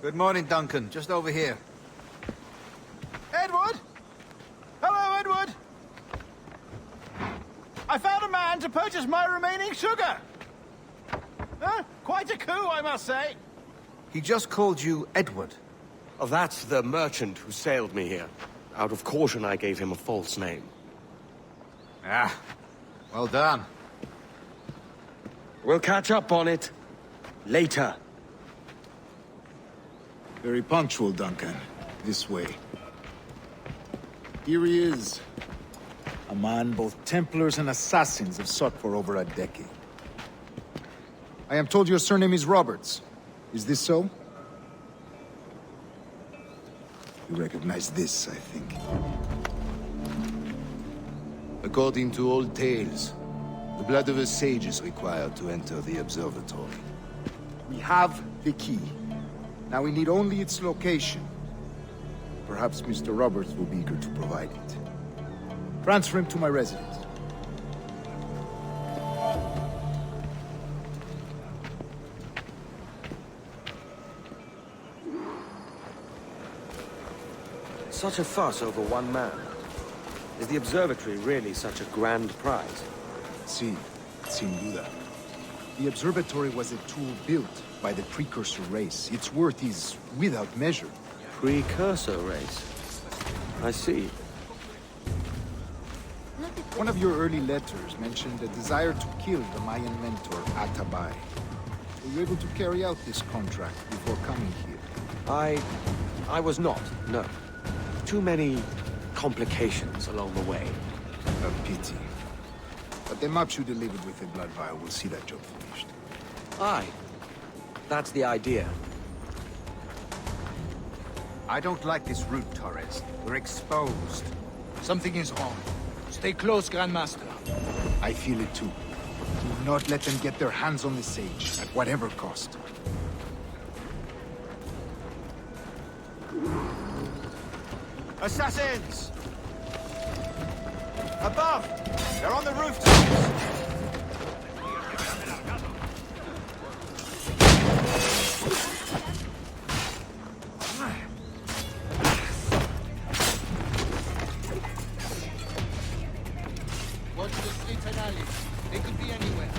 Good morning, Duncan. Just over here. Edward? Hello, Edward! I found a man to purchase my remaining sugar! Huh? Quite a coup, I must say. He just called you Edward. Oh, that's the merchant who sailed me here. Out of caution, I gave him a false name. Ah, well done. We'll catch up on it later. Very punctual, Duncan. This way. Here he is. A man both Templars and assassins have sought for over a decade. I am told your surname is Roberts. Is this so? You recognize this, I think. According to old tales, the blood of a sage is required to enter the observatory. We have the key. Now we need only its location. Perhaps Mr. Roberts will be eager to provide it. Transfer him to my residence. Such a fuss over one man. Is the observatory really such a grand prize? Si, sin duda. The observatory was a tool built by the precursor race. Its worth is without measure. Precursor race? I see. One of your early letters mentioned a desire to kill the Mayan mentor, Atabai. Were you able to carry out this contract before coming here? I was not, no. Too many complications along the way. A pity. But the maps you delivered with the blood vial will see that job finished. Aye. That's the idea. I don't like this route, Torres. We're exposed. Something is wrong. Stay close, Grandmaster. I feel it too. Do not let them get their hands on the sage, at whatever cost. Assassins! Above! They're on the rooftops! Watch the streets and alleys. They could be anywhere.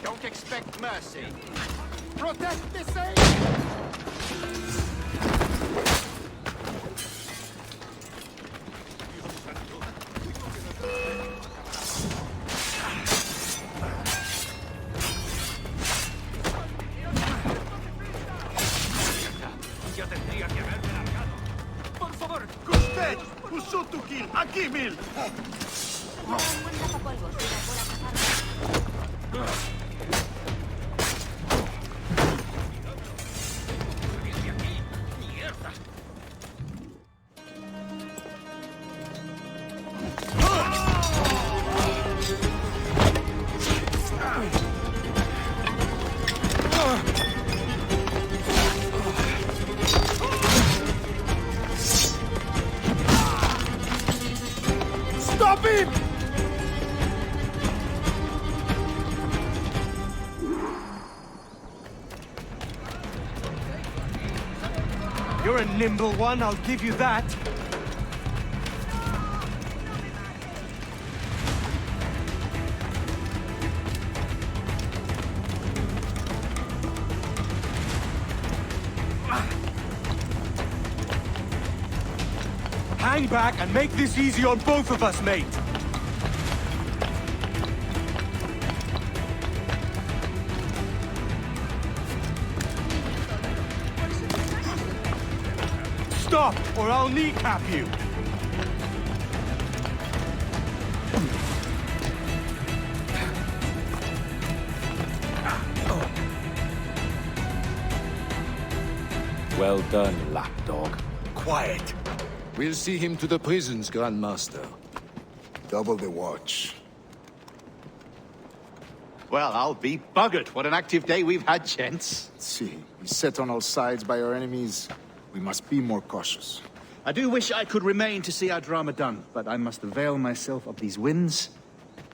Don't expect mercy. Protect the sage! Yo tendría que haberme largado. Por favor, usted, Usutukil, aquí mil. No, un buen tapapolvos de la cola pasada. Stop him! You're a nimble one, I'll give you that. Hang back and make this easy on both of us, mate. Stop, or I'll kneecap you. Well done, lapdog. Quiet. We'll see him to the prisons, Grandmaster. Double the watch. Well, I'll be buggered. What an active day we've had, gents. See, beset on all sides by our enemies. We must be more cautious. I do wish I could remain to see our drama done, but I must avail myself of these winds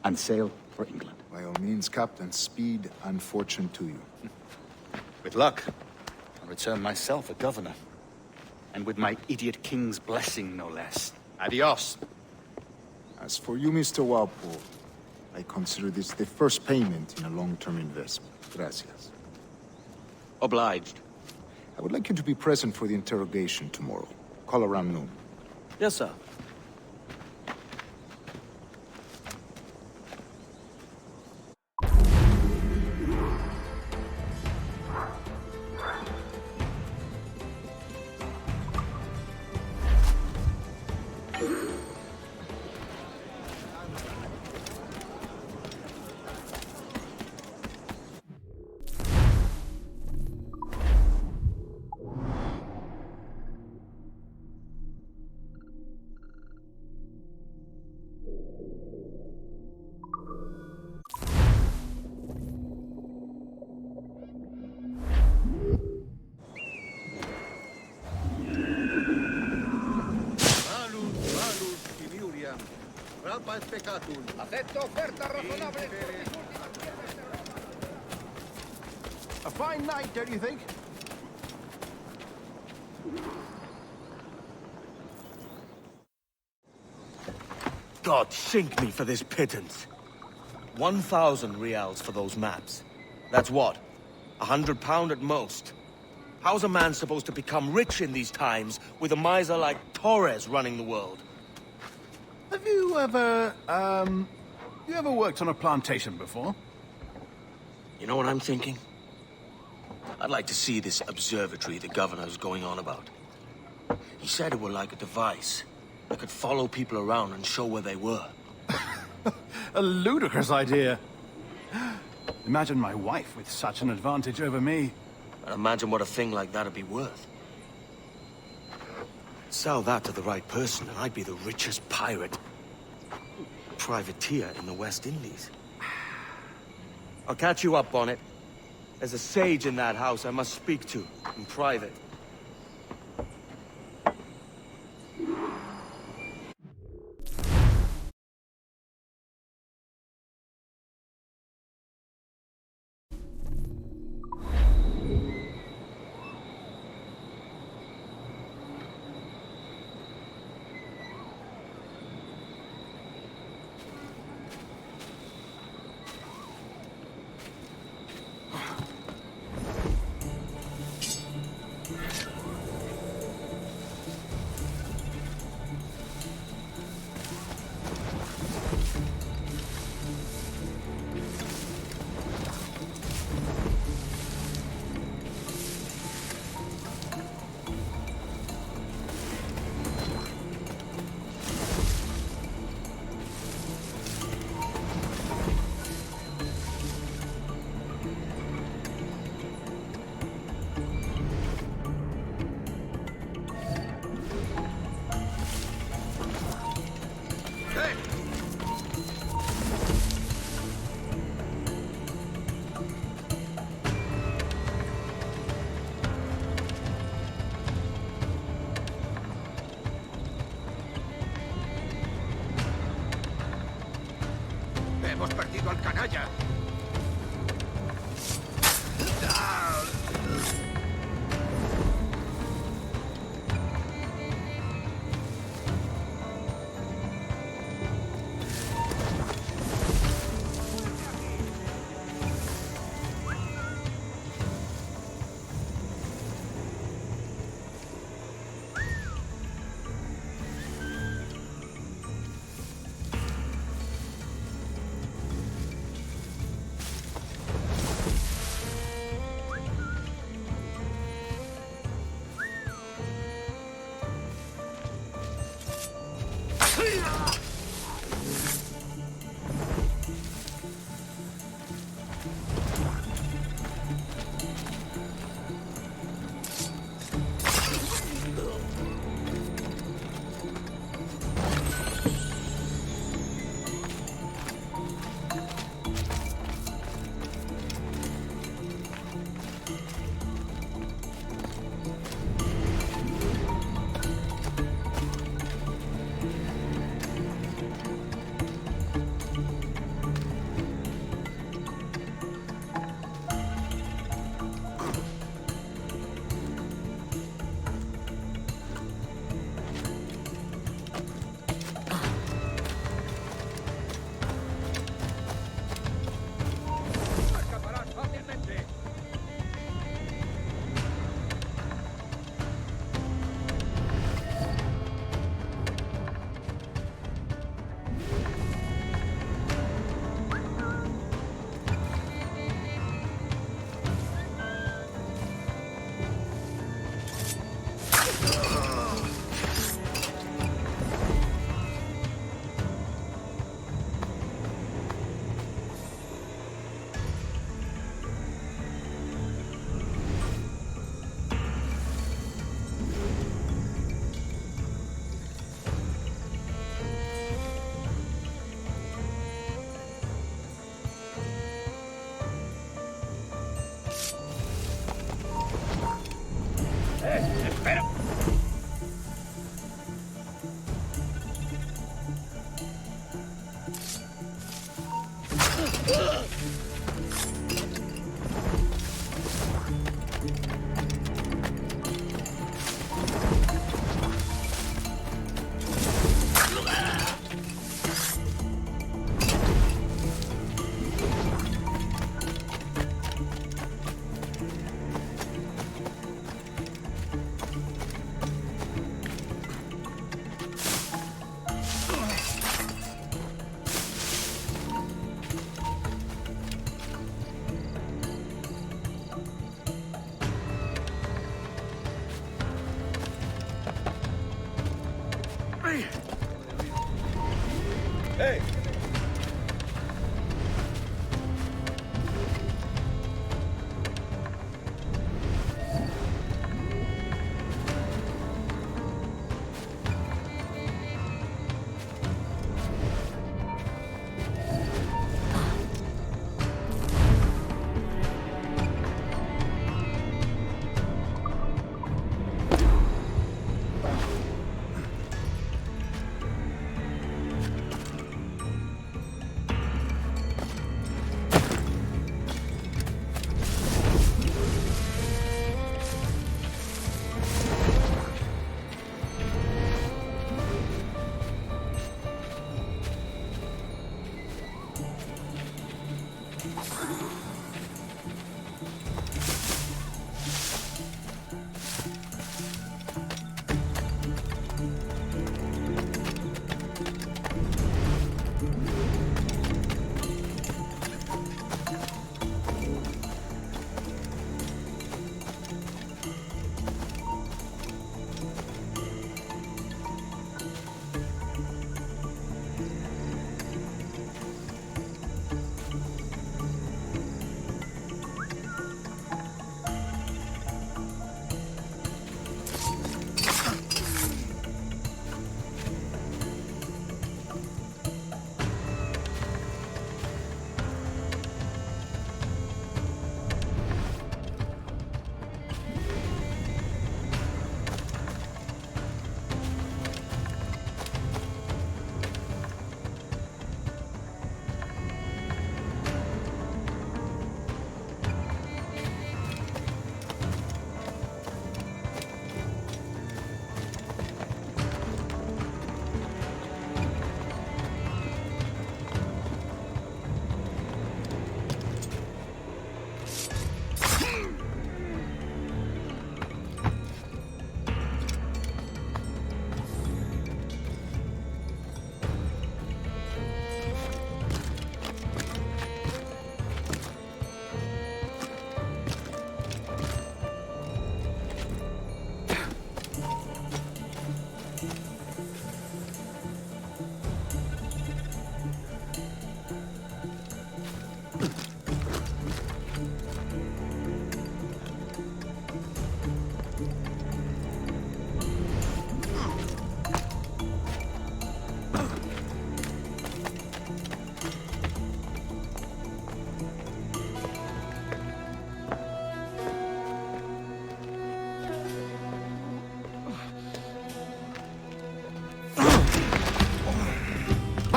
and sail for England. By all means, Captain, speed and fortune to you. With luck, I'll return myself a governor. And with my idiot king's blessing, no less. Adios. As for you, Mr. Walpole, I consider this the first payment in a long-term investment. Gracias. Obliged. I would like you to be present for the interrogation tomorrow. Call around noon. Yes, sir. Acepto oferta razonable. A fine night, don't you think? God sink me for this pittance. 1,000 reals for those maps. That's what? £100 at most. How's a man supposed to become rich in these times with a miser like Torres running the world? Have you ever, worked on a plantation before? You know what I'm thinking? I'd like to see this observatory the governor's going on about. He said it were like a device that could follow people around and show where they were. A ludicrous idea. Imagine my wife with such an advantage over me. And imagine what a thing like that'd be worth. Sell that to the right person and I'd be the richest pirate. Privateer in the West Indies. I'll catch you up on it. There's a sage in that house I must speak to, in private. Hemos perdido al canalla.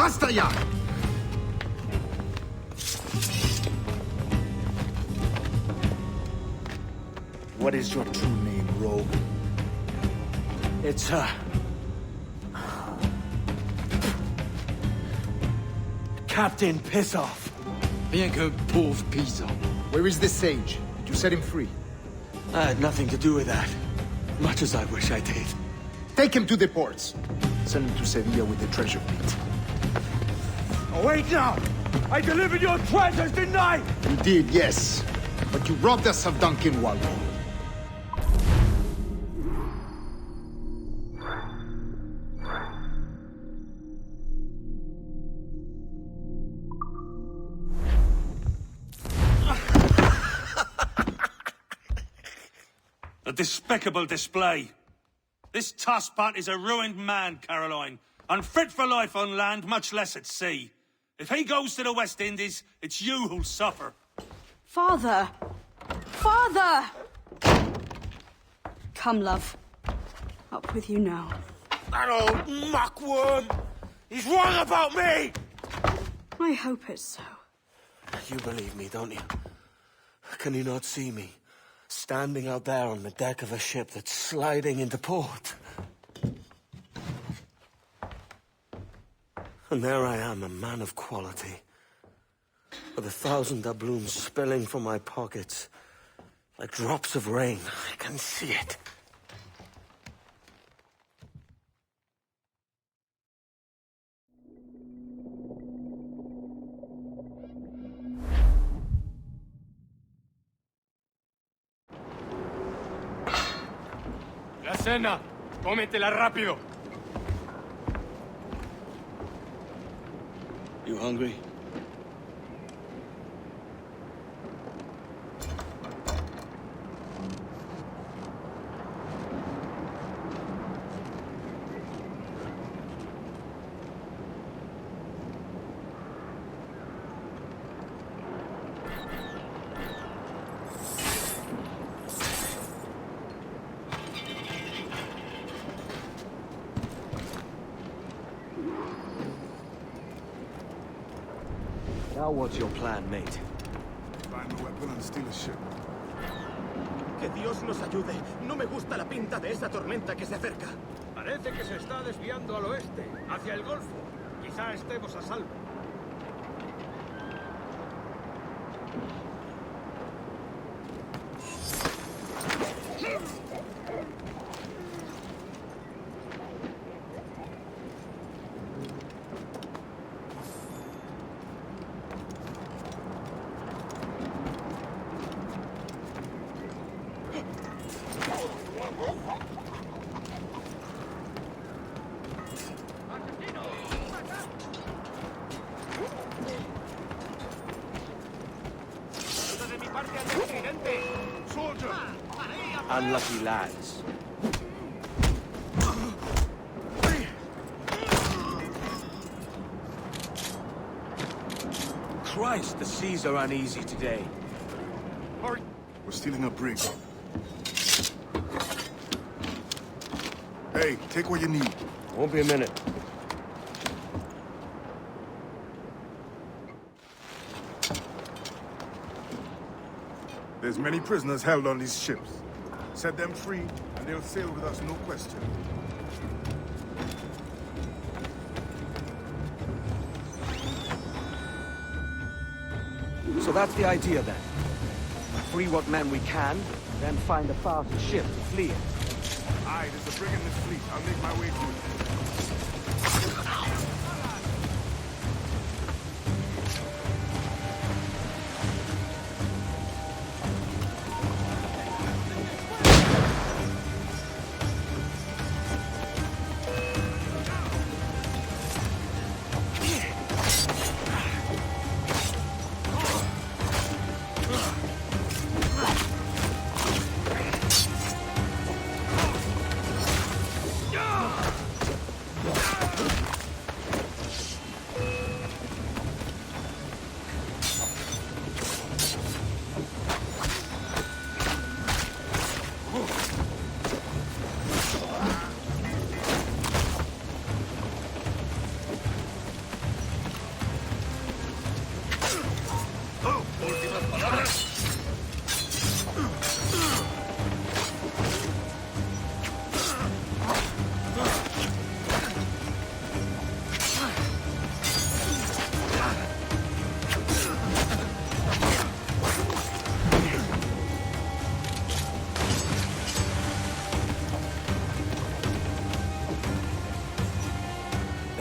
Basta ya! What is your true name, rogue? It's, Captain Pissoff. Rien qu'un pauvre paysan. Where is the sage? Did you set him free? I had nothing to do with that. Much as I wish I did. Take him to the ports. Send him to Sevilla with the treasure fleet. Oh, wait now! I delivered your treasures, didn't I? You did, yes. But you robbed us of Duncan Walpole. A despicable display. This tosspot is a ruined man, Caroline. Unfit for life on land, much less at sea. If he goes to the West Indies, it's you who'll suffer. Father! Father! Come, love. Up with you now. That old muckworm! He's wrong about me! I hope it's so. You believe me, don't you? Can you not see me? Standing out there on the deck of a ship that's sliding into port. And there I am, a man of quality. With 1,000 doubloons spilling from my pockets. Like drops of rain. I can see it. La cena. Cómetela rápido. You hungry? Now what's your plan, mate? Find a weapon and steal a ship. Que Dios nos ayude. No me gusta la pinta de esa tormenta que se acerca. Parece que se está desviando al oeste, hacia el Golfo. Quizá estemos a salvo. Unlucky lads. Christ, the seas are uneasy today. We're stealing a brig. Hey, take what you need. Won't be a minute. There's many prisoners held on these ships. Set them free, and they'll sail with us, no question. So that's the idea, then. Free what men we can, then find a faster ship to flee in. Aye, there's a brig in this fleet. I'll make my way to it.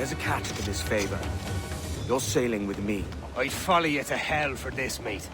there's a catch to this favor. You're sailing with me. I'd follow you to hell for this, mate.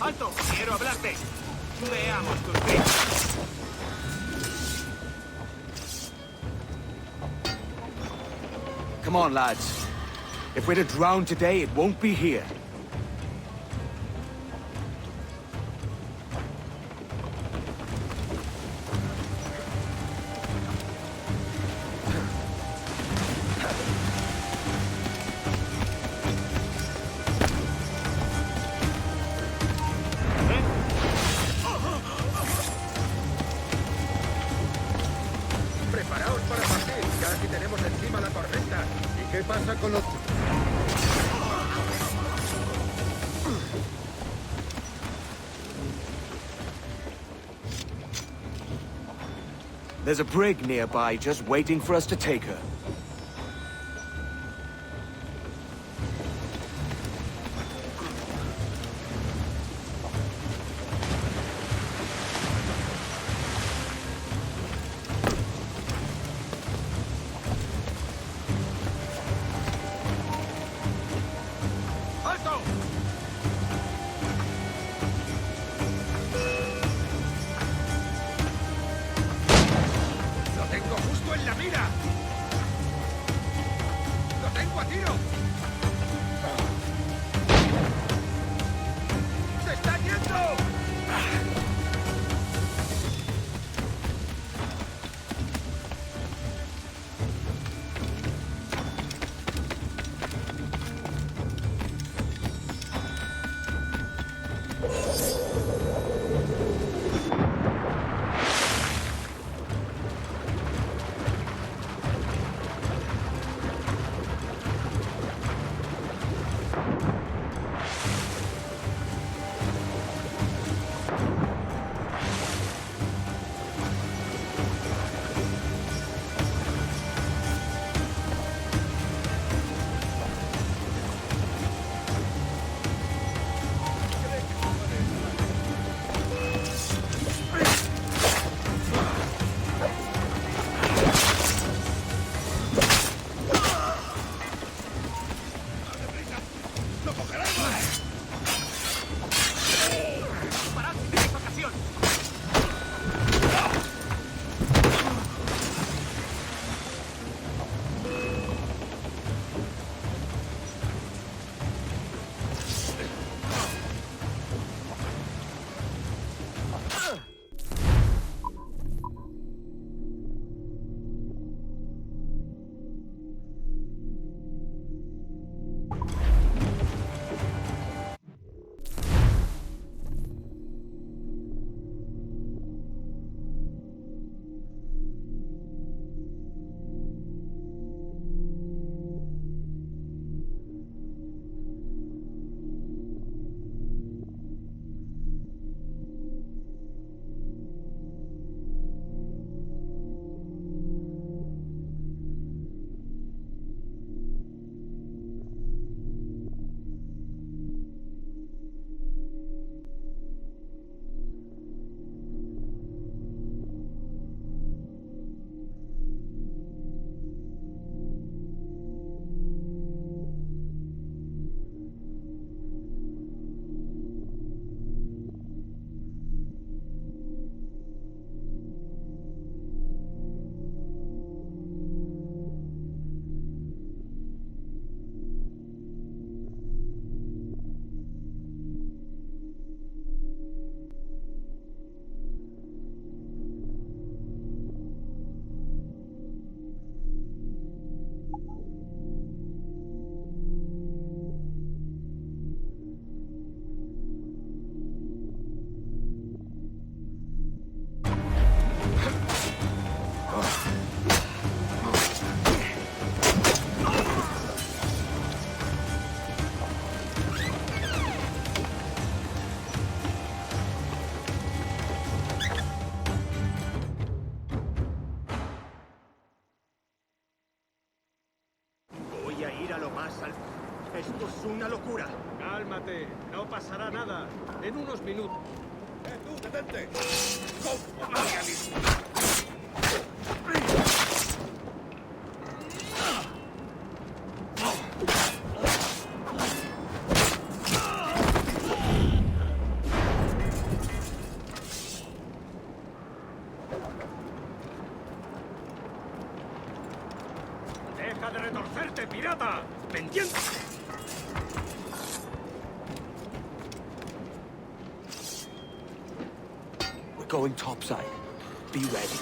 ¡Alto! ¡Quiero hablarte! Veamos tus brillos. Come on, lads. If we're to drown today, it won't be here. Preparaos para partir. Casi tenemos encima la tormenta. ¿Y qué pasa con los... There's a brig nearby just waiting for us to take her. ¡Alto! ¡Lo tengo justo en la mira! ¡Lo tengo a tiro! ¡Se está yendo! Es una locura. Cálmate, no pasará nada. En unos minutos. Tú, detente. ¡Deja de retorcerte, pirata! ¿Me entiendes? We're going topside. Be ready.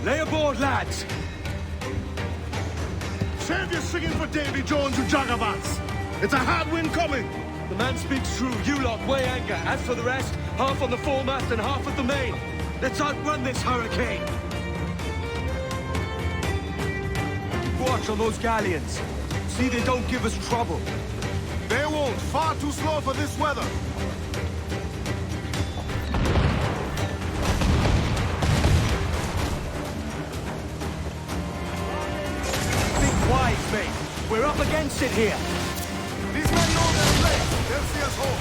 Lay aboard, lads! Save your singing for Davy Jones, you jagabats! It's a hard wind coming! The man speaks true. You lot weigh anchor. As for the rest, half on the foremast and half at the main. Let's outrun this hurricane! Watch on those galleons. See they don't give us trouble. They won't. Far too slow for this weather. Think wise, mate. We're up against it here. These men know their place. They'll see us home.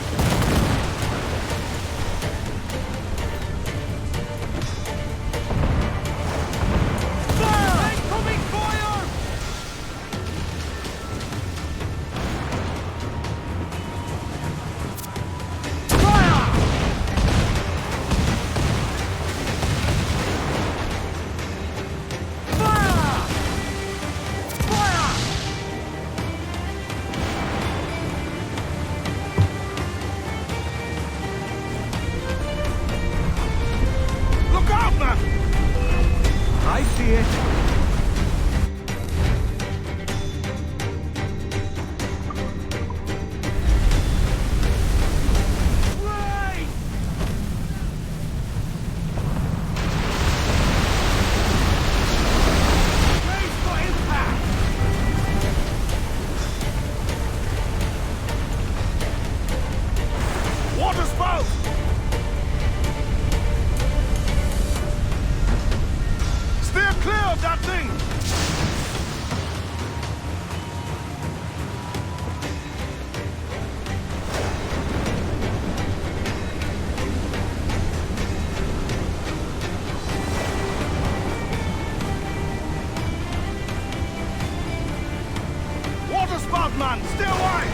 Man, stay wide!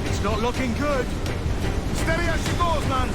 It's not looking good. Steady as she goes, man.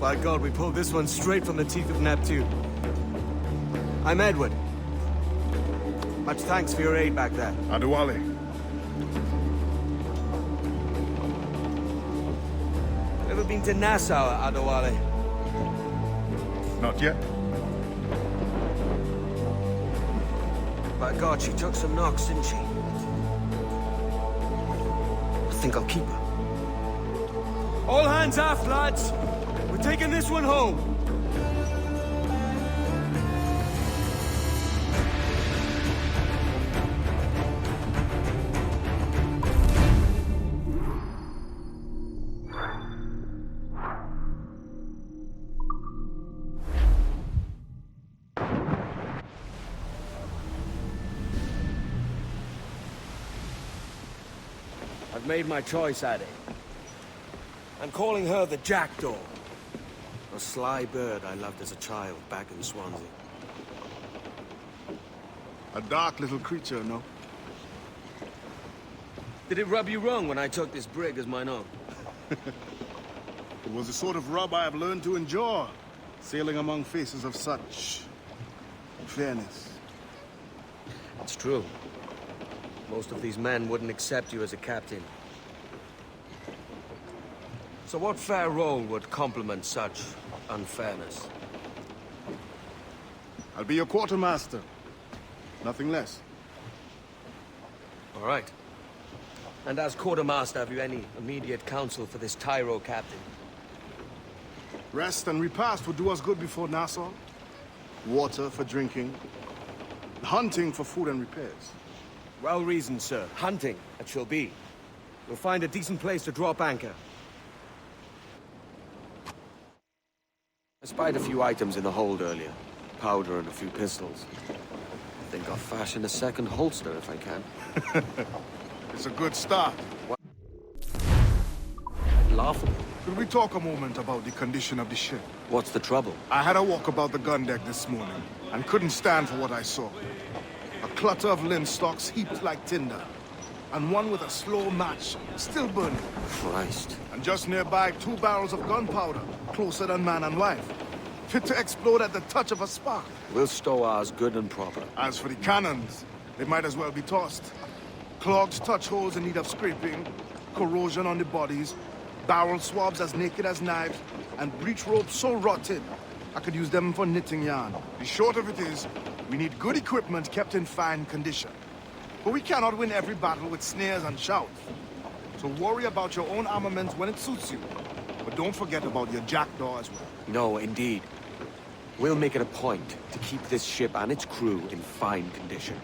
By God, we pulled this one straight from the teeth of Neptune. I'm Edward. Much thanks for your aid back there. Adewale. Ever been to Nassau, Adewale? Not yet. By God, she took some knocks, didn't she? I think I'll keep her. All hands aft, lads! We're taking this one home! I've made my choice, Addy. I'm calling her the Jackdaw. A sly bird I loved as a child back in Swansea. A dark little creature, no? Did it rub you wrong when I took this brig as mine own? It was the sort of rub I have learned to endure, sailing among faces of such fairness. It's true. Most of these men wouldn't accept you as a captain. So what fair role would complement such unfairness? I'll be your quartermaster. Nothing less. All right. And as quartermaster, have you any immediate counsel for this tyro captain? Rest and repast would do us good before Nassau. Water for drinking. Hunting for food and repairs. Well reasoned, sir. Hunting, it shall be. We'll find a decent place to drop anchor. I spied a few items in the hold earlier. Powder and a few pistols. I think I'll fashion a second holster if I can. It's a good start. What? Laughable. Could we talk a moment about the condition of the ship? What's the trouble? I had a walk about the gun deck this morning, and couldn't stand for what I saw. A clutter of linstocks heaped like tinder, and one with a slow match, still burning. Christ. And just nearby, 2 barrels of gunpowder, closer than man and wife, fit to explode at the touch of a spark. We'll stow ours good and proper. As for the cannons, they might as well be tossed. Clogged touch holes in need of scraping, corrosion on the bodies, barrel swabs as naked as knives, and breech ropes so rotted, I could use them for knitting yarn. The short of it is, we need good equipment kept in fine condition. But we cannot win every battle with snares and shouts. So worry about your own armament when it suits you. But don't forget about your Jackdaw as well. No, indeed. We'll make it a point to keep this ship and its crew in fine condition.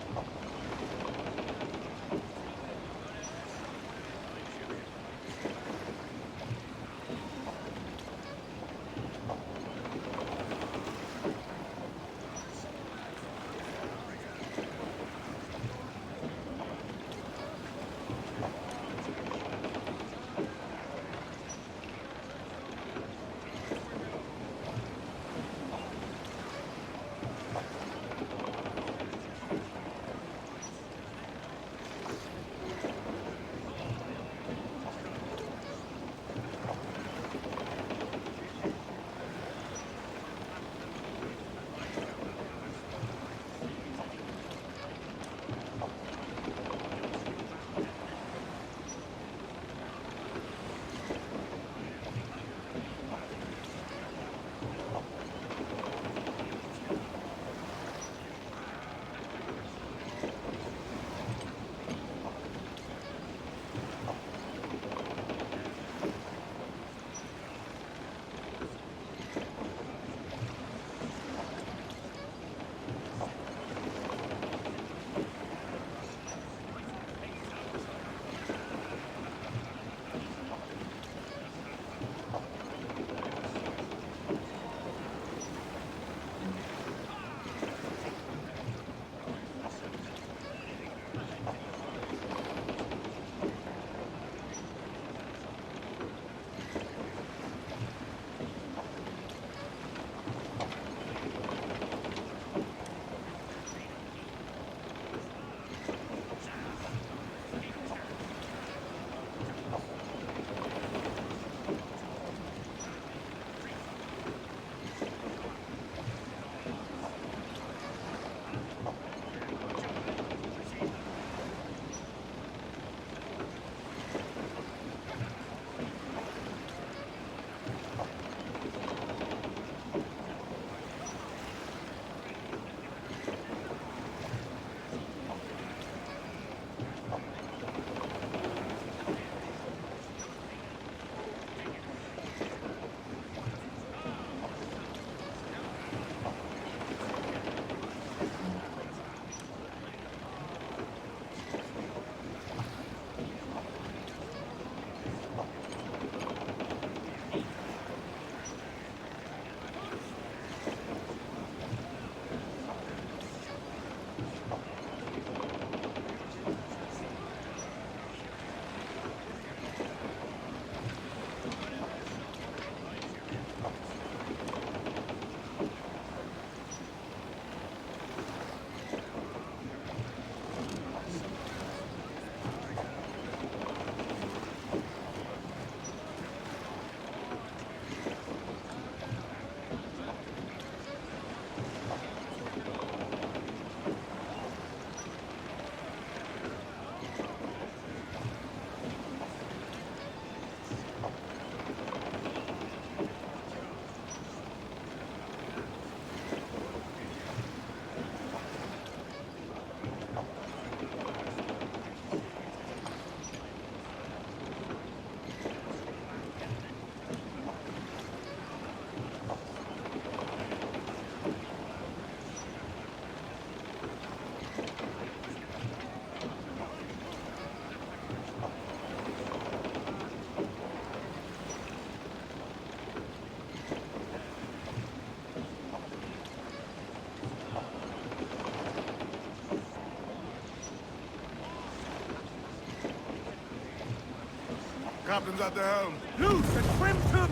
Captain's at the helm. Loose and trim to...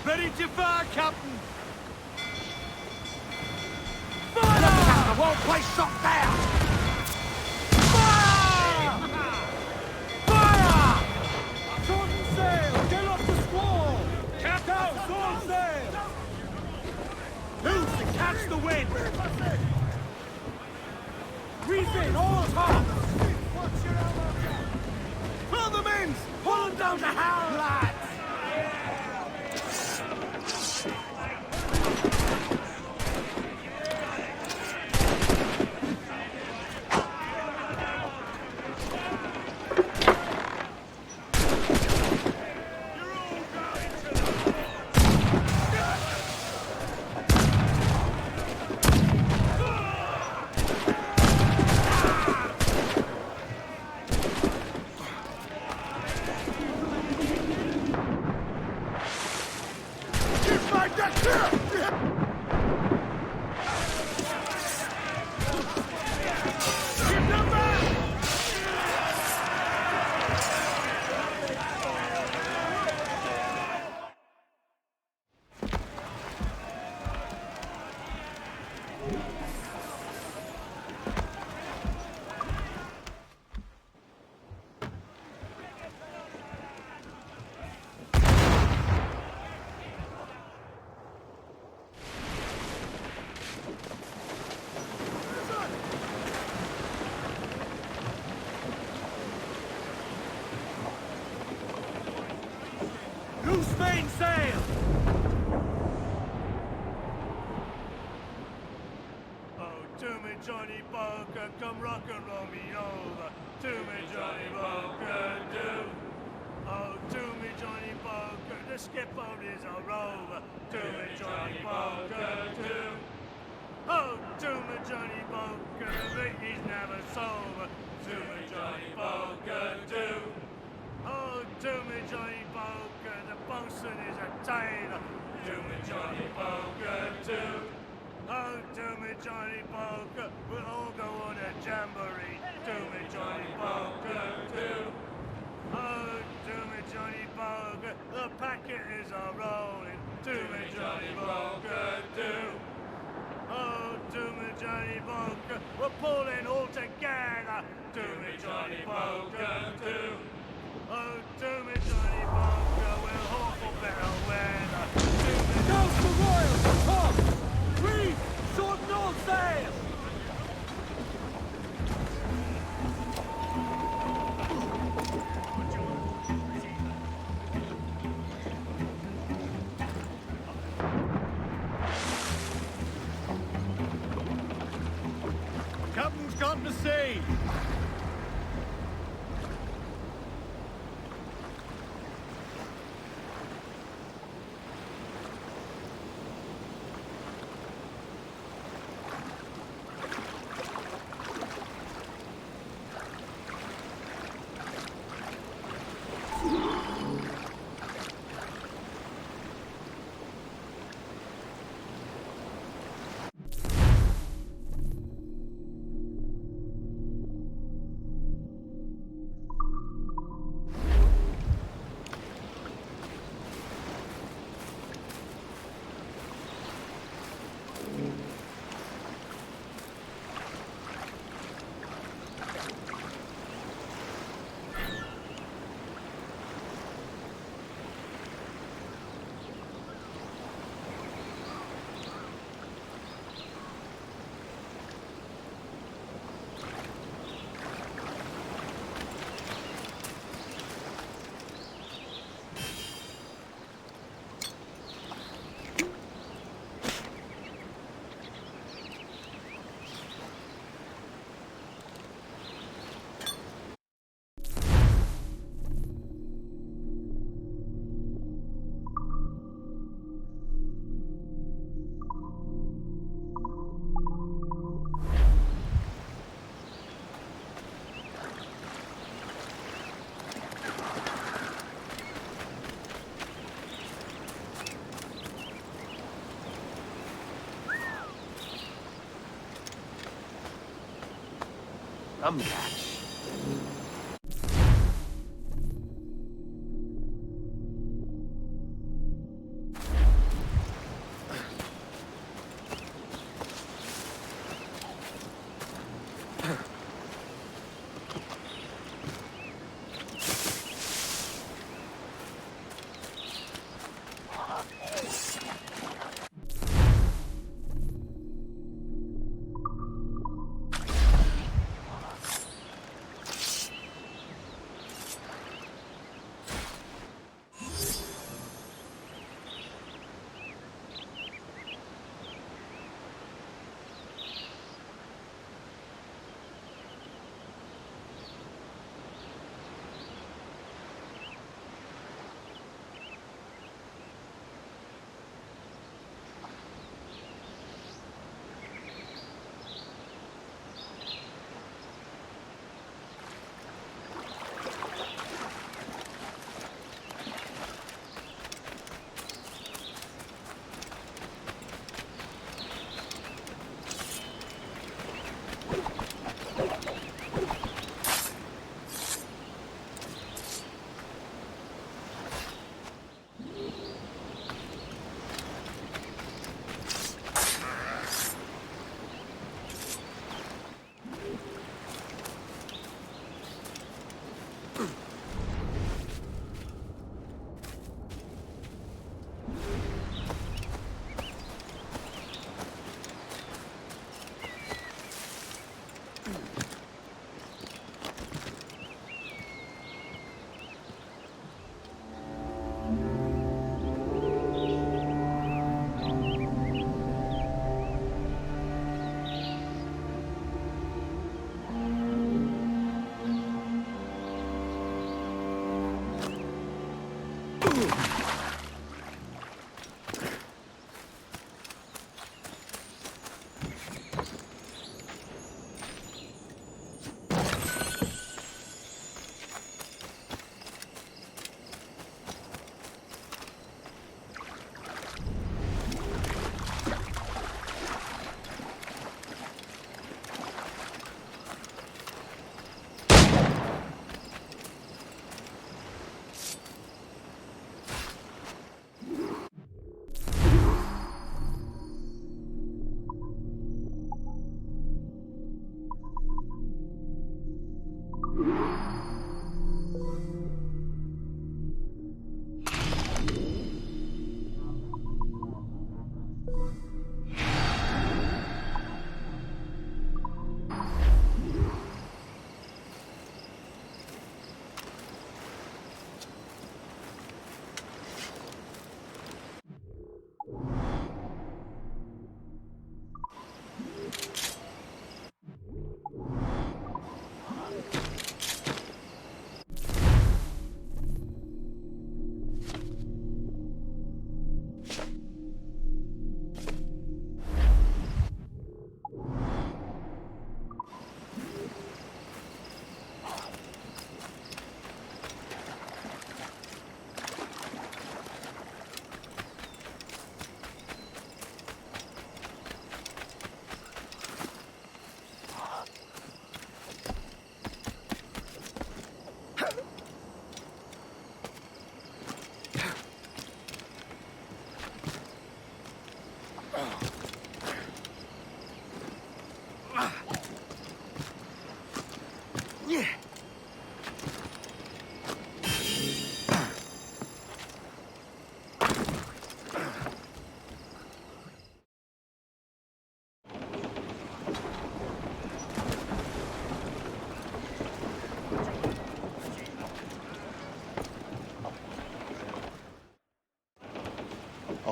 Ready to fire, Captain! Fire! Look out, the won't place shot there! Fire! Fire! Sword and sail! Get up the squall! Jackdaw, sword and sail! Loose and catch the wind! Reef in, all tops! Pull them in! Pull them down to hell, lads! Loose mainsail! Oh, to me, Johnny Boker, come rock and roll me over. To me, Johnny Boker, do. Oh, to me, Johnny Boker, the skipper is a rover. To me, Johnny Boker, do. Oh, to me, Johnny Boker, the he's never sober. To me, Johnny Boker, do. Oh, to me, Johnny Boker, the bosun is a tailor. To me, Johnny Boker, too. Oh, to me, Johnny Boker, we'll all go on a jamboree. To me, Johnny Boker, too. Oh, to me, Johnny Boker, the packet is a rolling. To me, Johnny Boker, too. Oh, to me, Johnny Boker, we're pulling all together. To me, Johnny Boker, too. Oh, to me, Johnny Boker, we'll hope for better weather. To me, Toast the Royal, top! Reef, short north sail! Captain some catch.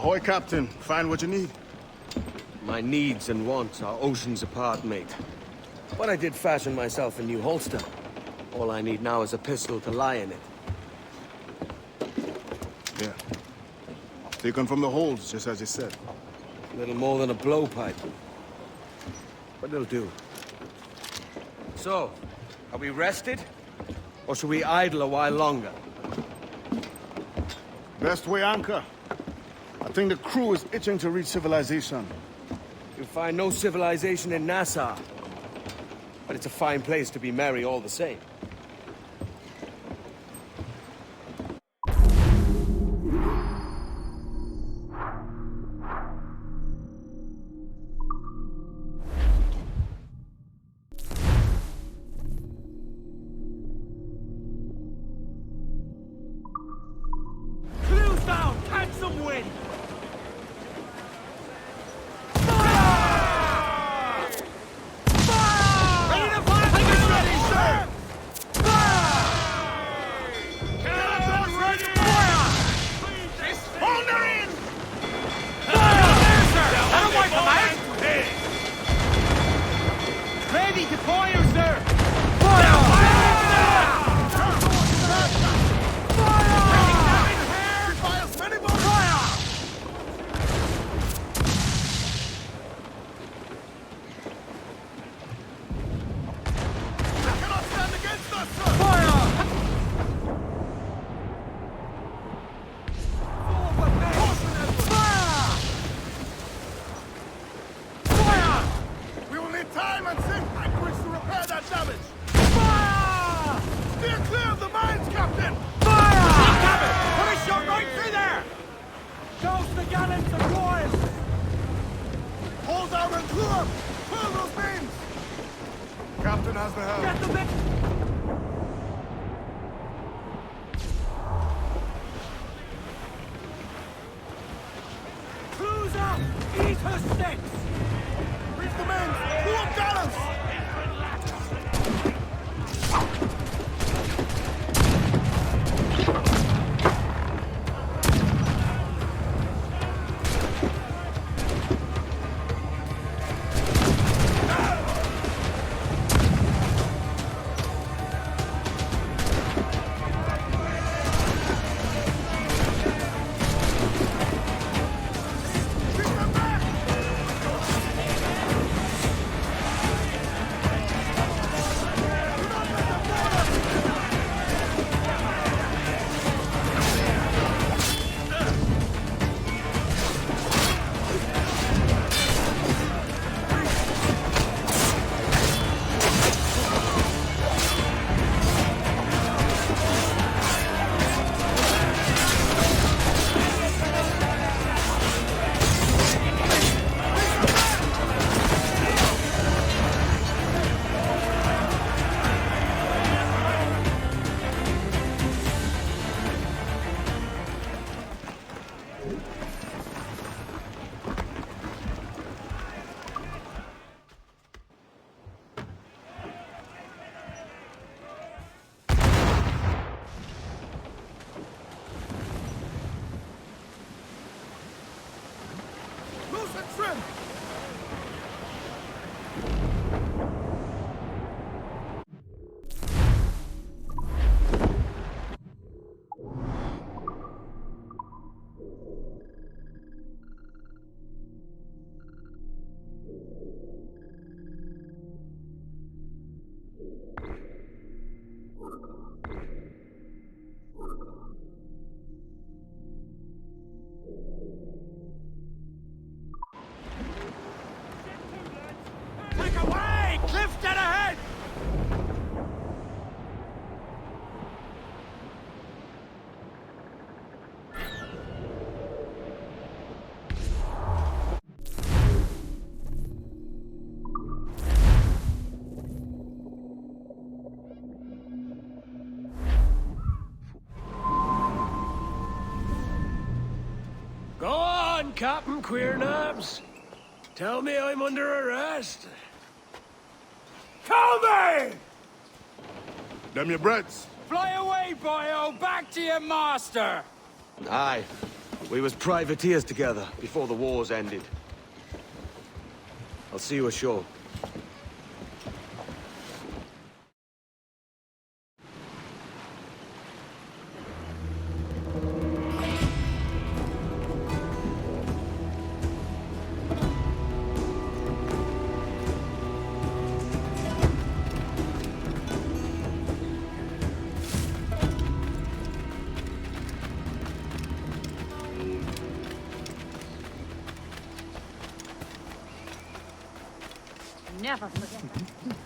Ahoy, Captain. Find what you need. My needs and wants are oceans apart, mate. But I did fashion myself a new holster. All I need now is a pistol to lie in it. Yeah. Taken from the holds, just as you said. Little more than a blowpipe. But it'll do. So, are we rested? Or should we idle a while longer? Best way anchor. I think the crew is itching to reach civilization. You'll find no civilization in Nassau. But it's it's a fine place to be merry all the same. Cruise down! Catch some wind! Ready to fire, sir! We will need time and safe anchorage to repair that damage! Fire! Steer clear of the mines, Captain! Put a shot right through there! Douse the gallants and royals! Hold down and clear! Fill those beams! Captain has the helm. Get the bit! Cruise up! Eat her sticks! Reach the men! Pull up gallants! Loose and trim! Take away! Cliff, dead ahead! Go on, Captain Queernabs. Tell me I'm under arrest. Tell me! Them your breads. Fly away, boyo! Back to your master! Aye. We was privateers together before the wars ended. I'll see you ashore. Never forget that.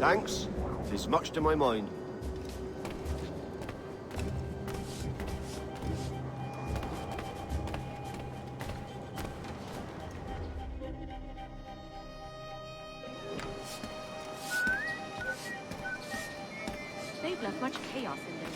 Thanks. It's much to my mind. They've left much chaos in there.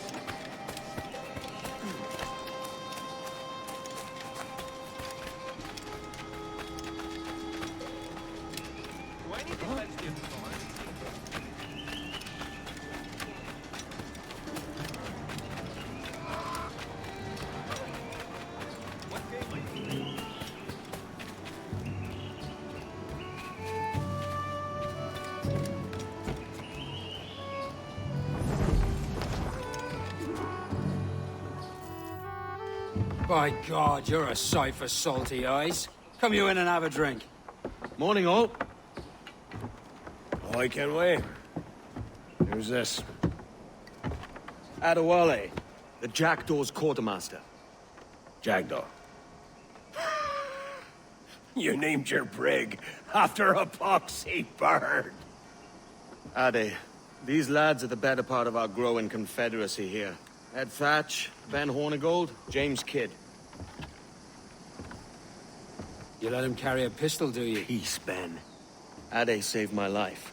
By God, you're a sight for salty eyes. Come you in and have a drink. Morning, all. Ahoy, Kenway. Who's this? Adewale, the Jackdaw's quartermaster. Jackdaw. You named your brig after a poxy bird. Ade, these lads are the better part of our growing confederacy here. Ed Thatch, Ben Hornigold, James Kidd. You let him carry a pistol, do you? Peace, Ben. Ade saved my life.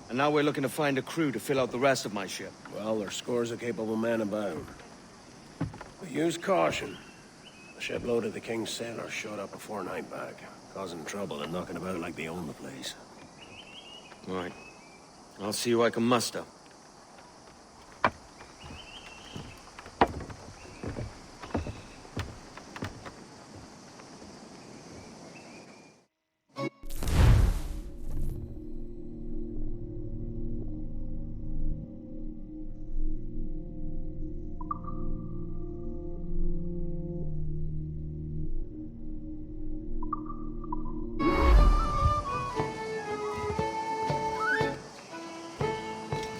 And now we're looking to find a crew to fill out the rest of my ship. Well, there's scores of capable men about. But use caution. The shipload of the King's sailors showed up a fortnight back, causing trouble and knocking about like they own the place. Right. I'll see who I can muster.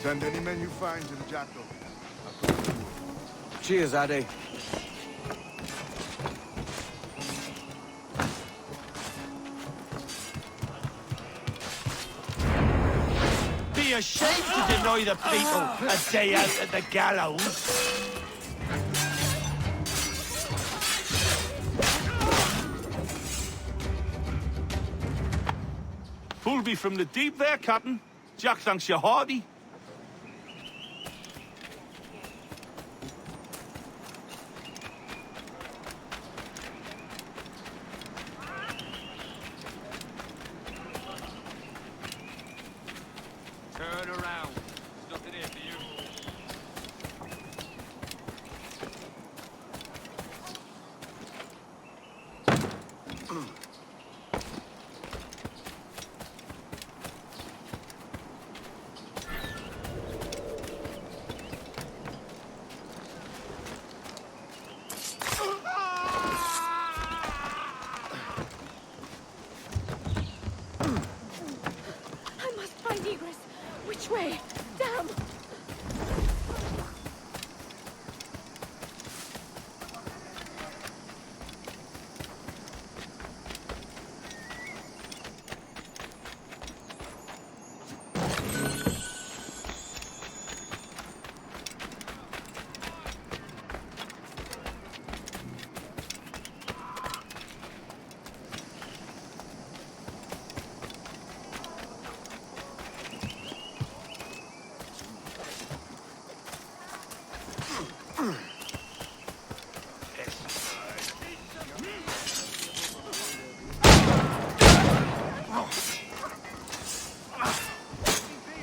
Send any men you find to the Jackdaw. Cheers, Ade. Be ashamed to deny the people a day out at the gallows. Pull me from the deep there, Captain. Jack thanks you hearty. Turn around. There's nothing here for you. I must find egress. Which way? Damn!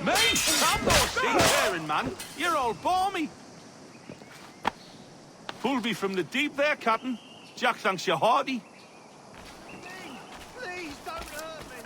Me? I'm no seafaring man. You're all balmy. Pull me from the deep there, Captain. Jack thanks you hearty. Please don't hurt me.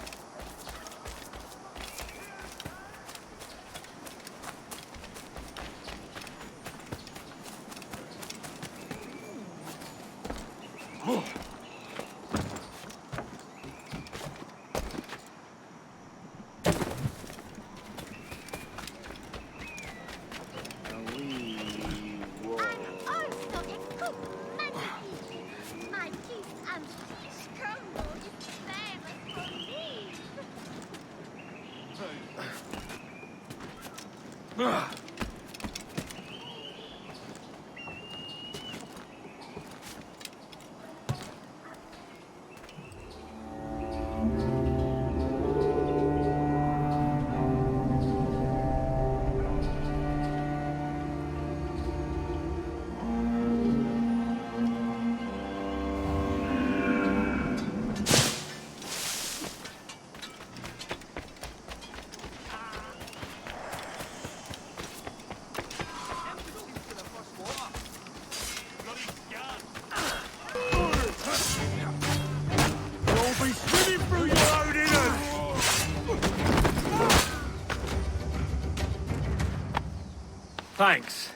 Thanks.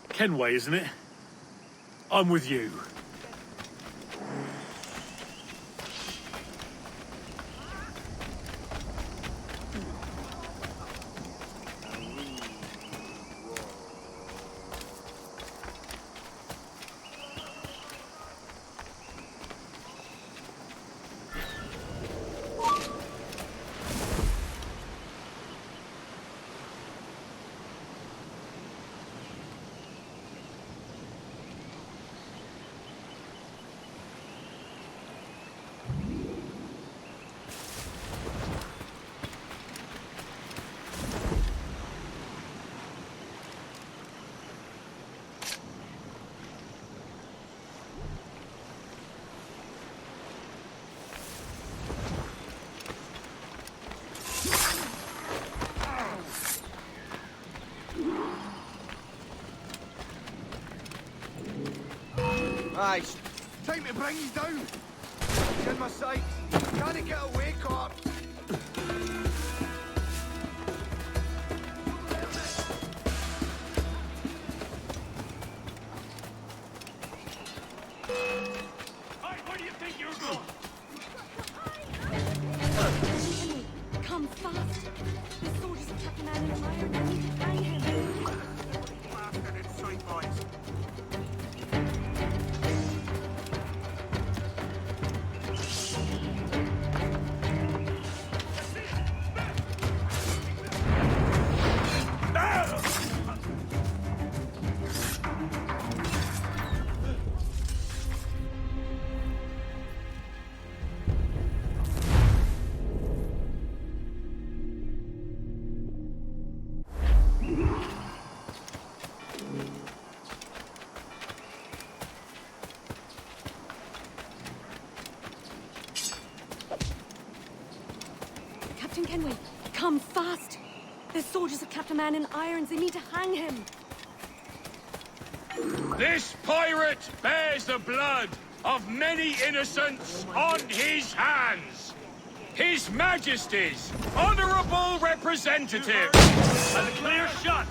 Kenway, isn't it? I'm with you. Aye. Time to bring you down. He's in my sight. Can't get away, corpse. Hey, where do you think you're going? Come fast. The soldiers of Captain Animus are need to hang him. Bastard in sight, boys. Captain Kenway, come fast. There's soldiers of Captain Man in irons. They need to hang him. This pirate bears the blood of many innocents on his hands. His Majesty's honorable representative. And a clear shot.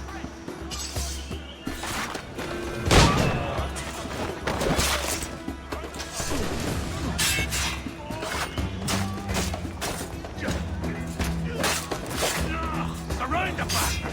Surround the bastard.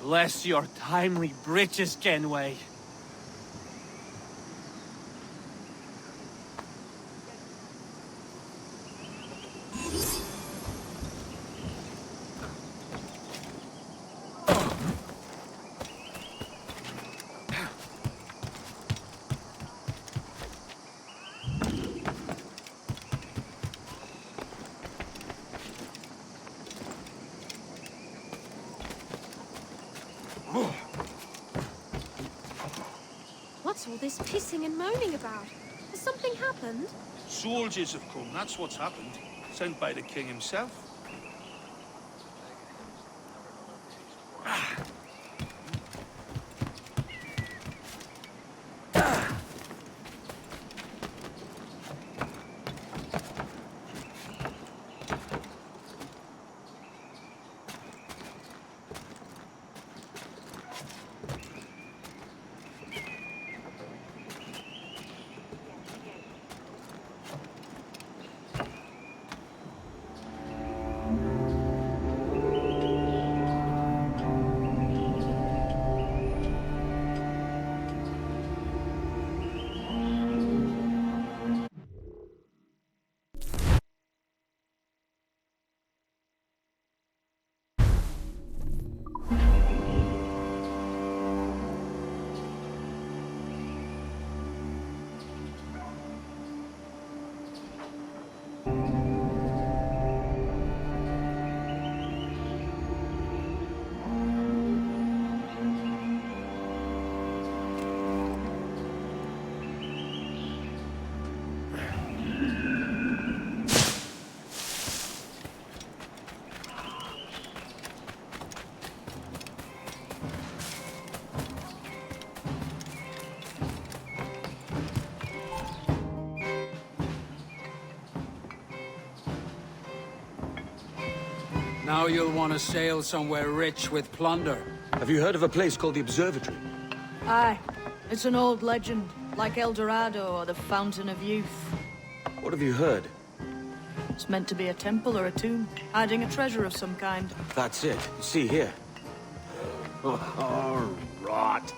Bless your timely breeches, Kenway. What's all this pissing and moaning about? Has something happened? Soldiers have come, that's what's happened. Sent by the king himself. Now you'll want to sail somewhere rich with plunder. Have you heard of a place called the Observatory? Aye. It's an old legend, like El Dorado or the Fountain of Youth. What have you heard? It's meant to be a temple or a tomb, hiding a treasure of some kind. That's it. See here. Oh, rot.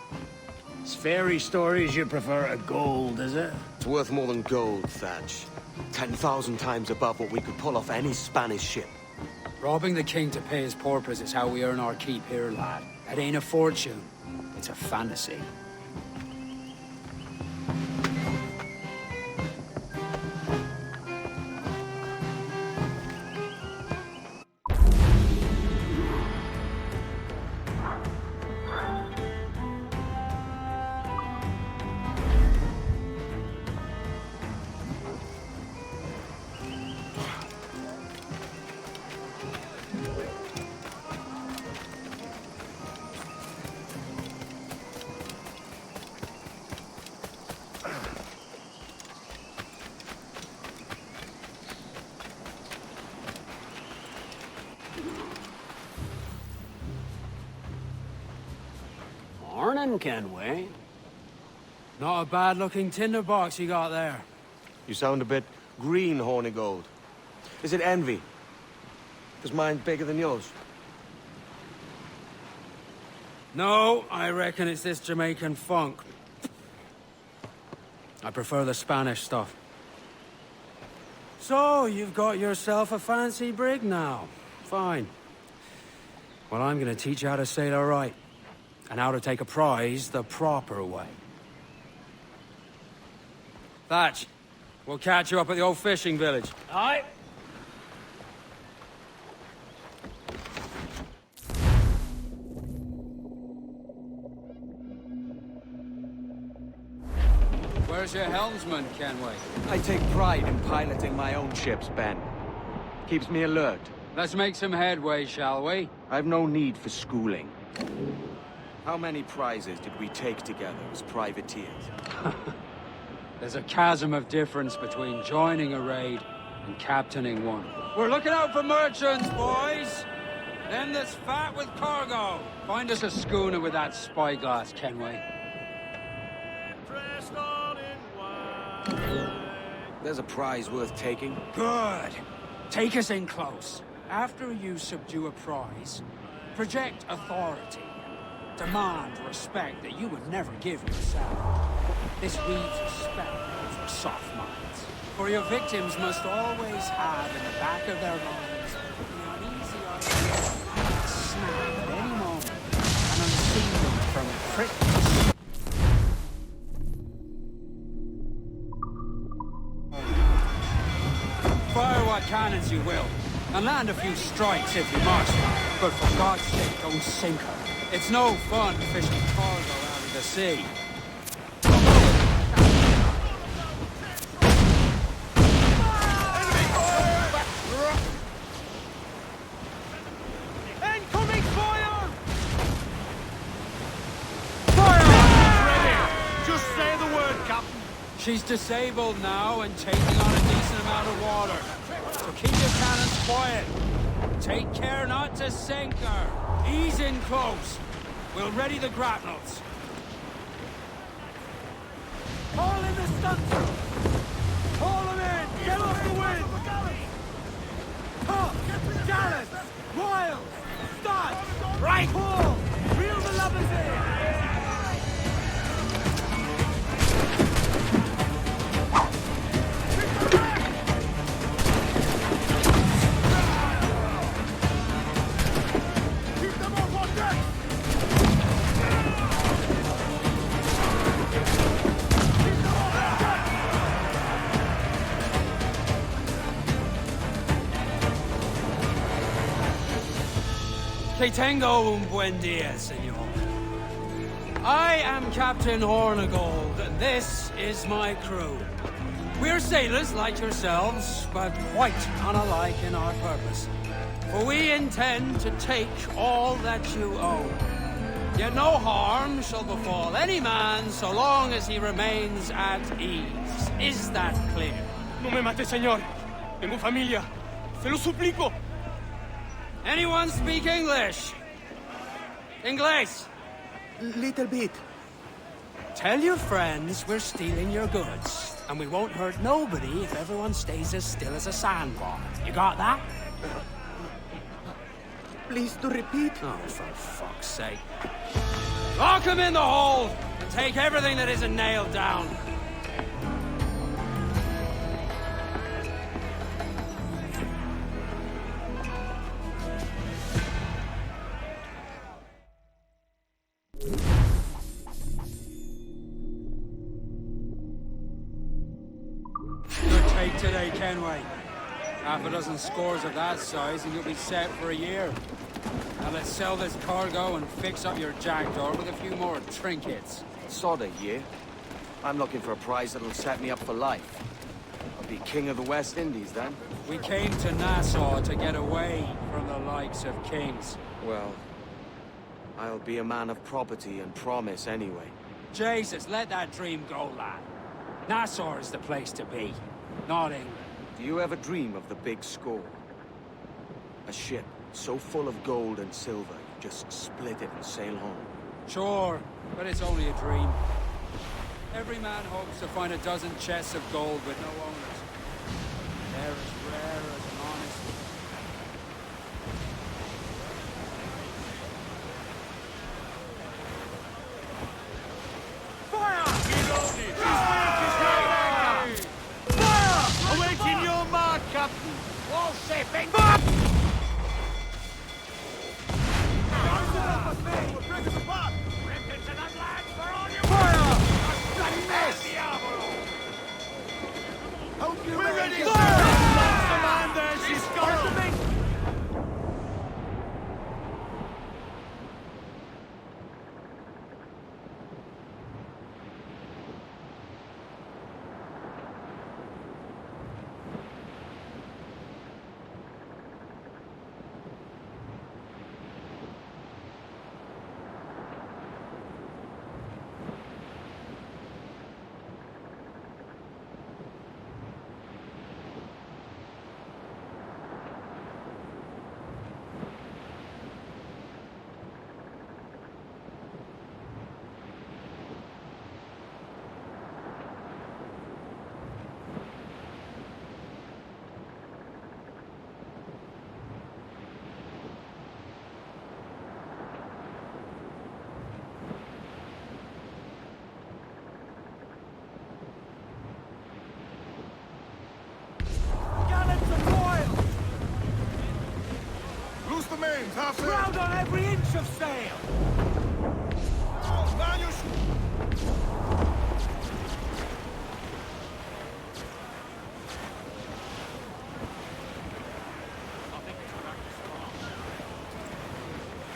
It's fairy stories you prefer to gold, is it? It's worth more than gold, Thatch. 10,000 times above what we could pull off any Spanish ship. Robbing the king to pay his porpoise is how we earn our keep here, lad. It ain't a fortune. It's a fantasy. Morning, Kenway. Not a bad-looking tinderbox you got there. You sound a bit green, Horny Gold. Is it envy? Is mine bigger than yours? No, I reckon it's this Jamaican funk. I prefer the Spanish stuff. So, you've got yourself a fancy brig now. Fine. Well, I'm gonna teach you how to sail her right. And how to take a prize the proper way. Thatch, we'll catch you up at the old fishing village. Aye. Where's your helmsman, Kenway? I take pride in piloting my own ships, Ben. Keeps me alert. Let's make some headway, shall we? I've no need for schooling. How many prizes did we take together as privateers? There's a chasm of difference between joining a raid and captaining one. We're looking out for merchants, boys! Them that's fat with cargo. Find us a schooner with that spyglass, Kenway. There's a prize worth taking. Good. Take us in close. After you subdue a prize, project authority. Demand respect that you would never give yourself. This weaves a spell over soft minds. For your victims must always have in the back of their minds the uneasy idea of snap at any moment and unseat them from prickles. Fire what cannons you will, and land a few strikes if you must. But for God's sake, don't sink her. It's no fun fishing cargo out of the sea. Incoming fire! Fire! Just say the word, Captain. She's disabled now and taking on a decent amount of water. So keep your cannons quiet. Take care not to sink her. Ease in close. We'll ready the grapnels. Haul in the stunsail! Haul them in! Get off the wind! Top! Gallants! Royals! Studs! Right! Pull! Reel the lubbers in! Que tengo un buen dia, señor. I am Captain Hornagold, and this is my crew. We're sailors like yourselves, but quite unalike in our purpose. For we intend to take all that you own. Yet no harm shall befall any man so long as he remains at ease. Is that clear? No me mate, señor. Tengo familia. Se lo suplico. Anyone speak English? English? Little bit. Tell your friends we're stealing your goods, and we won't hurt nobody if everyone stays as still as a sandbar. You got that? Please to repeat. Oh, for fuck's sake. Lock him in the hole, and take everything that isn't nailed down. Good take today, Kenway. Half a dozen scores of that size and you'll be set for a year. Now let's sell this cargo and fix up your Jackdaw with a few more trinkets. Sod a year. I'm looking for a prize that'll set me up for life. I'll be king of the West Indies then. We came to Nassau to get away from the likes of kings. Well, I'll be a man of property and promise anyway. Jesus, let that dream go, lad. Nassau is the place to be, not England. Do you ever dream of the big score? A ship so full of gold and silver, you just split it and sail home. Sure, but it's only a dream. Every man hopes to find a dozen chests of gold with no owners. They're as rare as an honest. Awaiting your mark, Captain! All shipping! We're ready! Fire! There she's gone! Loose the mains, half sail. Crowd on every inch of sail. Oh, man, you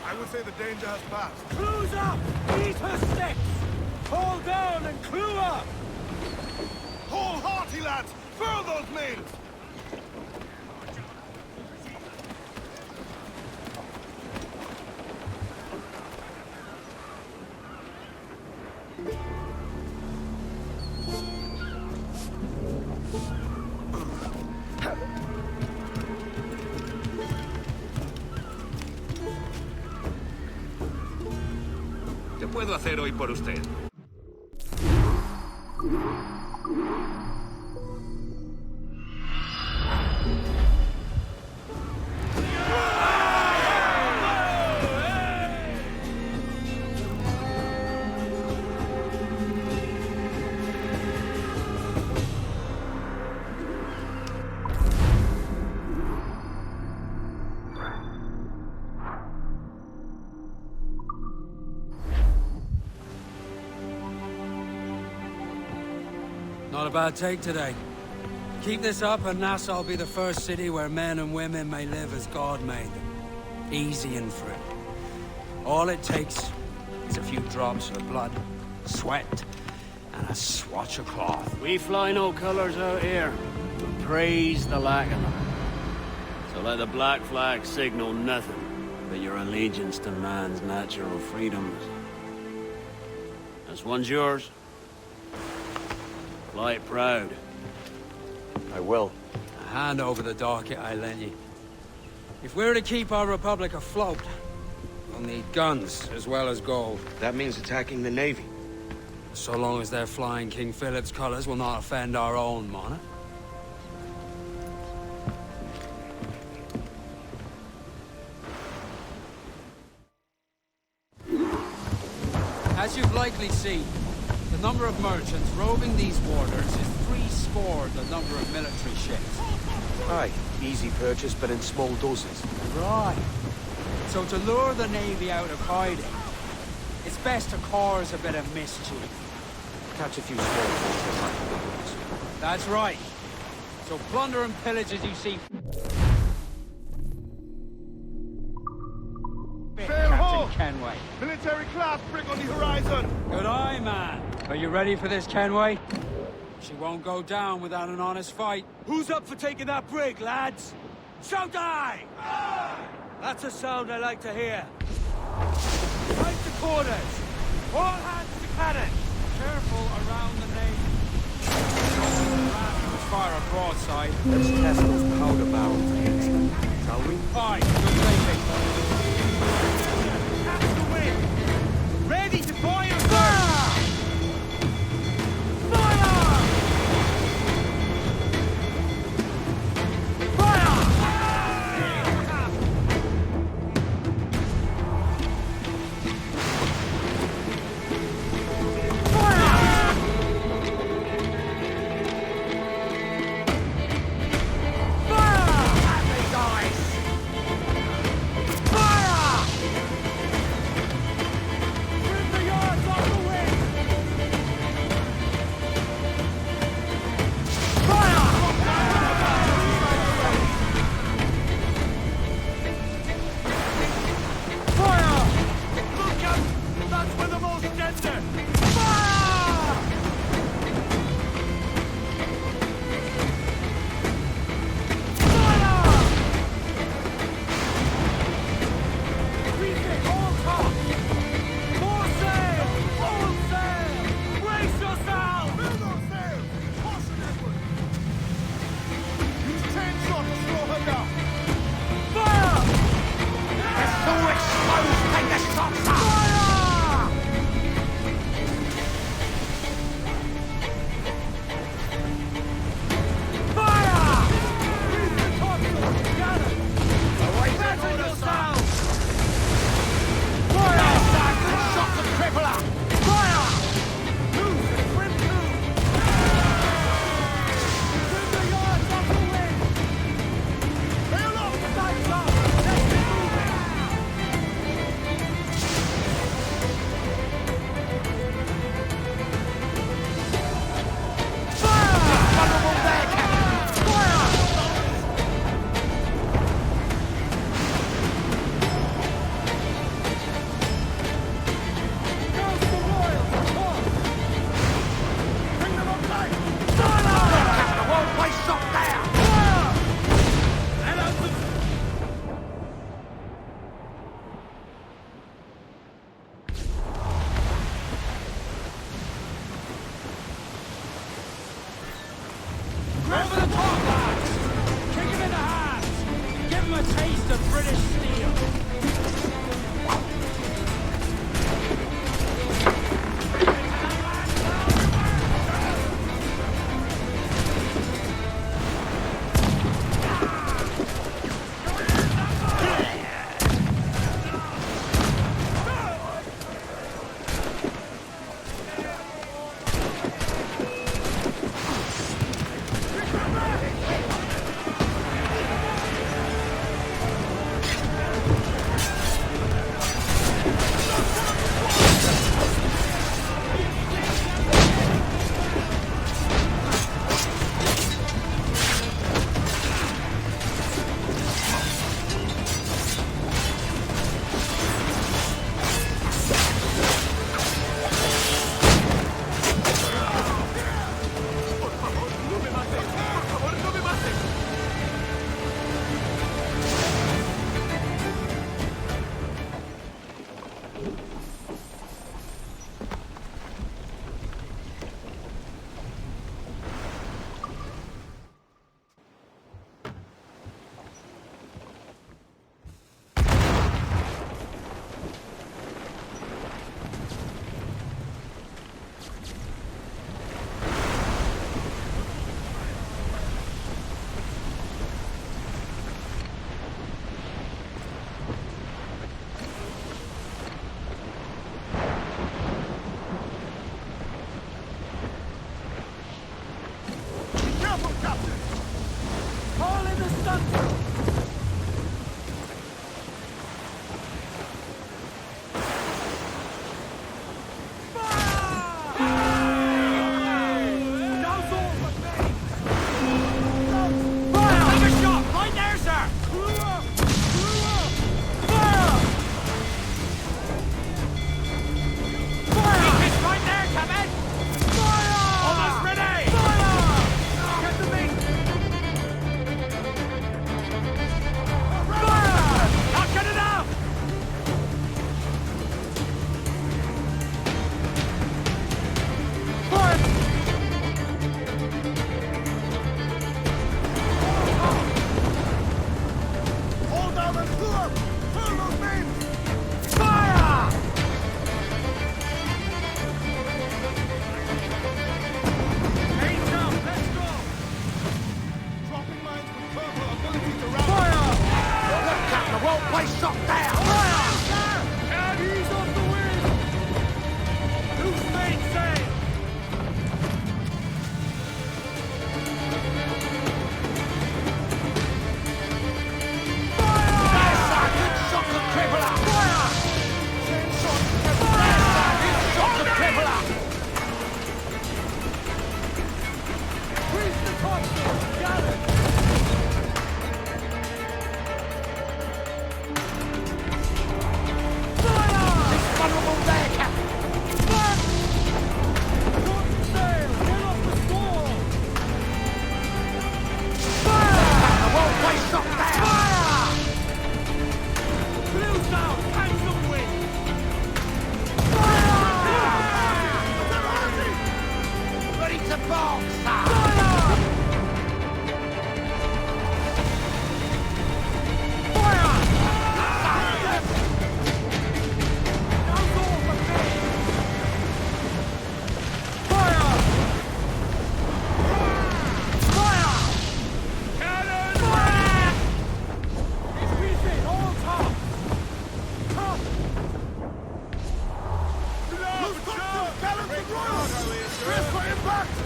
I would say the danger has passed. Clew's up! Eat her sticks! Hold down and clew up! Hold hearty, lads! Furl those mails! ¿Qué puedo hacer hoy por usted? Not a bad take today. Keep this up and Nassau will be the first city where men and women may live as God made them. Easy and free. All it takes is a few drops of blood, sweat, and a swatch of cloth. We fly no colours out here. We praise the lack of them. So let the black flag signal nothing but your allegiance to man's natural freedoms. This one's yours. Fly it proud. I will. Hand over the docket I lent you. If we're to keep our republic afloat, we'll need guns as well as gold. That means attacking the Navy. So long as they're flying King Philip's colors will not offend our own monarch. As you've likely seen, the number of merchants roving these waters is threescore the number of military ships. Aye, easy purchase, but in small doses. Right. So to lure the Navy out of hiding, it's best to cause a bit of mischief. Catch a few small forces. That's right. So plunder and pillage as you see. Captain Kenway. Military class brig on the horizon! Good eye, man. Are you ready for this, Kenway? She won't go down without an honest fight. Who's up for taking that brig, lads? Shout aye! That's a sound I like to hear. Right to quarters! All hands to cannon! Careful around the navy. Fire a broadside. Let's test those powder barrels against them, shall we? Aye, good thinking. Catch the wind! Ready to fire first! Fire! Fire!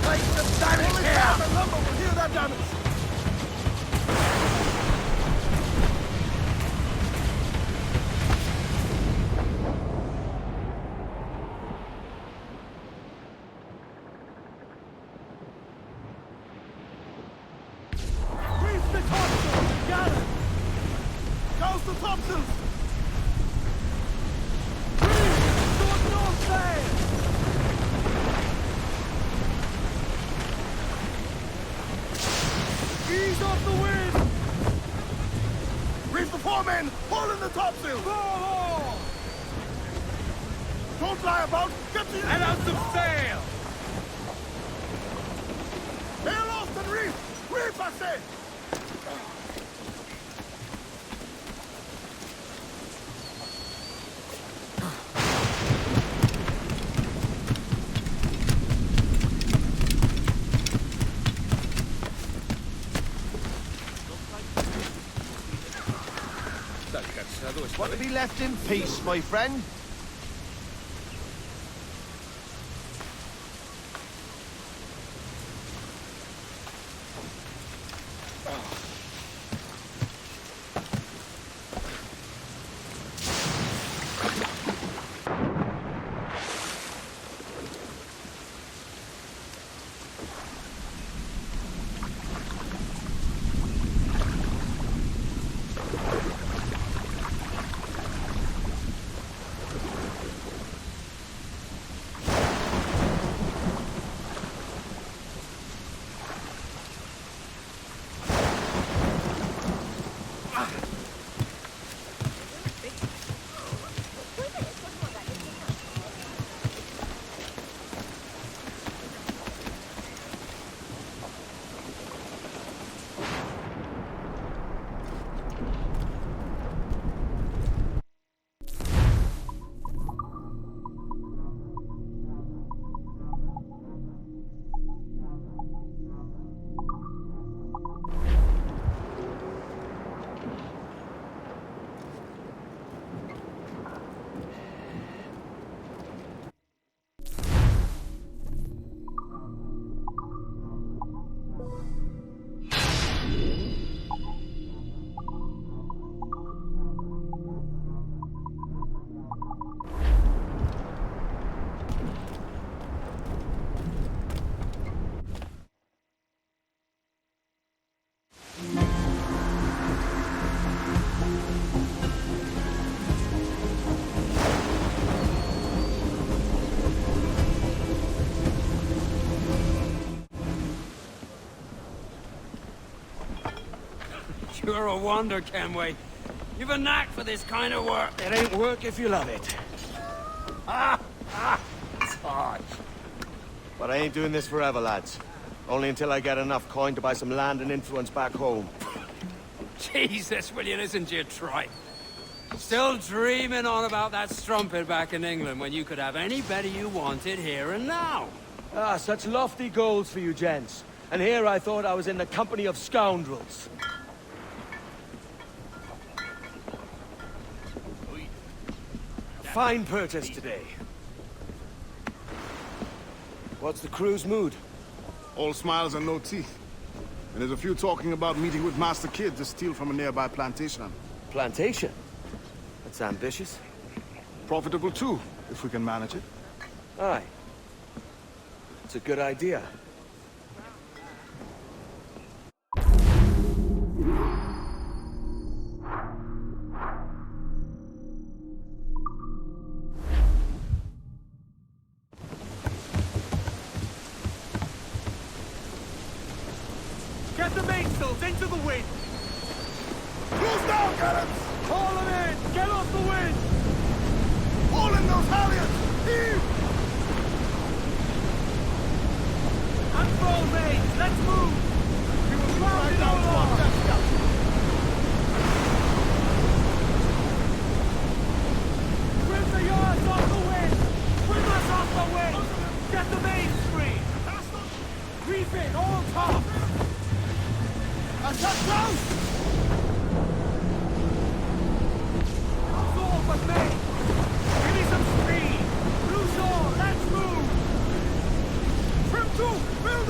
Take some damage here! The lumber will hear that damage! Reef the topsails! Gather! Douse the topsails! Reef! Short north sail! Ease off the wind! Reef the foremen! Haul in the topsail! Haul! Don't lie about! Get the... And out some sail! Hail off and reef! Reef, I say! Want to be left in peace, my friend? You're a wonder, Kenway. You've a knack for this kind of work. It ain't work if you love it. It's hard. But I ain't doing this forever, lads. Only until I get enough coin to buy some land and influence back home. Jesus, will you listen to your tripe? Still dreaming on about that strumpet back in England when you could have any better you wanted here and now. Ah, such lofty goals for you gents. And here I thought I was in the company of scoundrels. Fine purchase today. What's the crew's mood? All smiles and no teeth. And there's a few talking about meeting with Master Kid to steal from a nearby plantation. Plantation? That's ambitious. Profitable too, if we can manage it. Aye. It's a good idea. Get the mainsails into the wind! Close down, cannons! Haul them in! Get off the wind! Haul in those halyards! Heave! Unfurl mains! Let's move! We will be right down to our death. Trim the yards off the wind! Trim us off the wind! Get the mains free! Reef it, all top! Attack down! All but me! Give me some speed! Loose all, let's move! Trim to! Build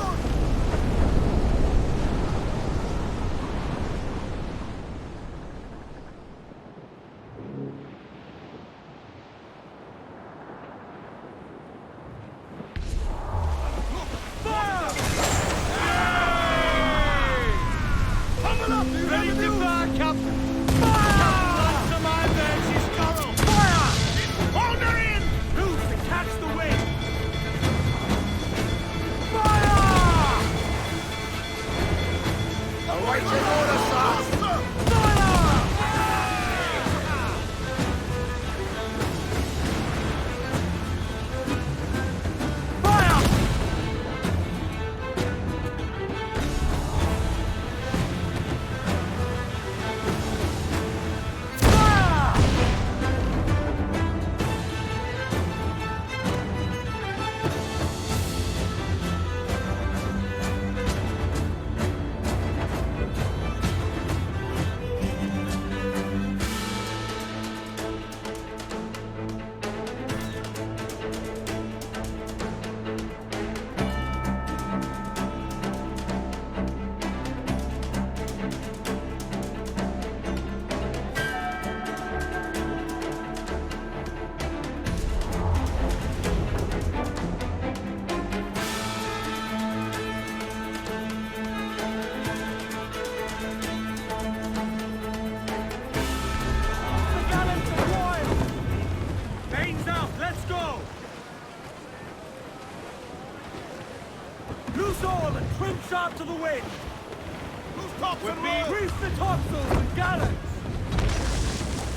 Loose all and trim sharp to the wind! Loose tops We're and being roll! grease the topsails and gallants!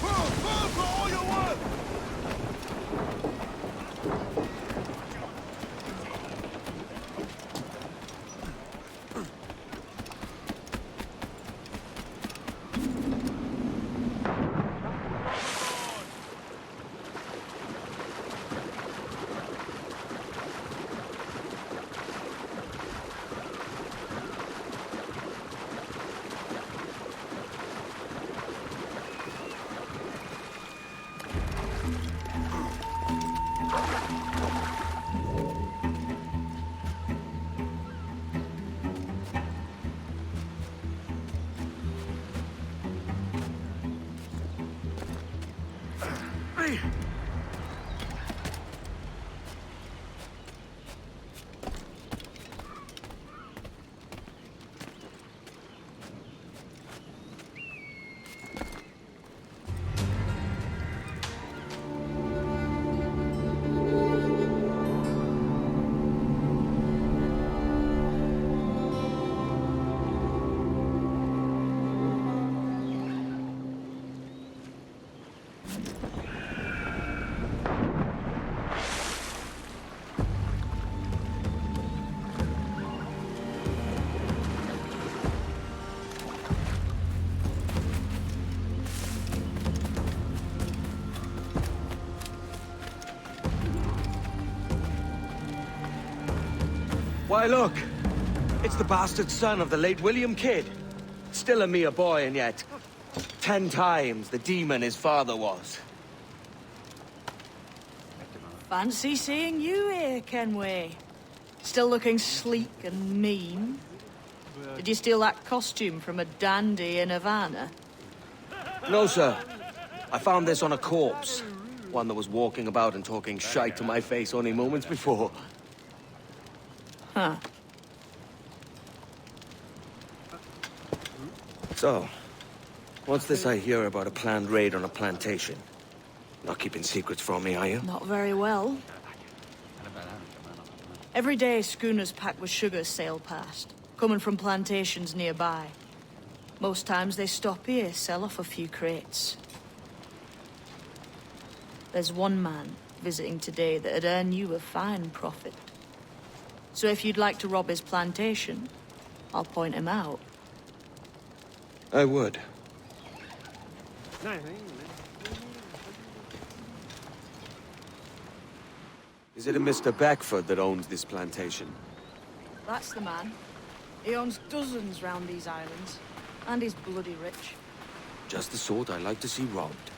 Pull for all you're worth! Why, look! It's the bastard son of the late William Kidd. Still a mere boy, and yet 10 times the demon his father was. Fancy seeing you here, Kenway. Still looking sleek and mean. Did you steal that costume from a dandy in Havana? No, sir. I found this on a corpse. One that was walking about and talking shite to my face only moments before. Huh. So, what's this I hear about a planned raid on a plantation? Not keeping secrets from me, are you? Not very well. Every day, schooners packed with sugar sail past, coming from plantations nearby. Most times they stop here, sell off a few crates. There's one man visiting today that'd earn you a fine profit. So if you'd like to rob his plantation, I'll point him out. I would. Is it a Mr. Beckford that owns this plantation? That's the man. He owns dozens round these islands, and he's bloody rich. Just the sort I like to see robbed.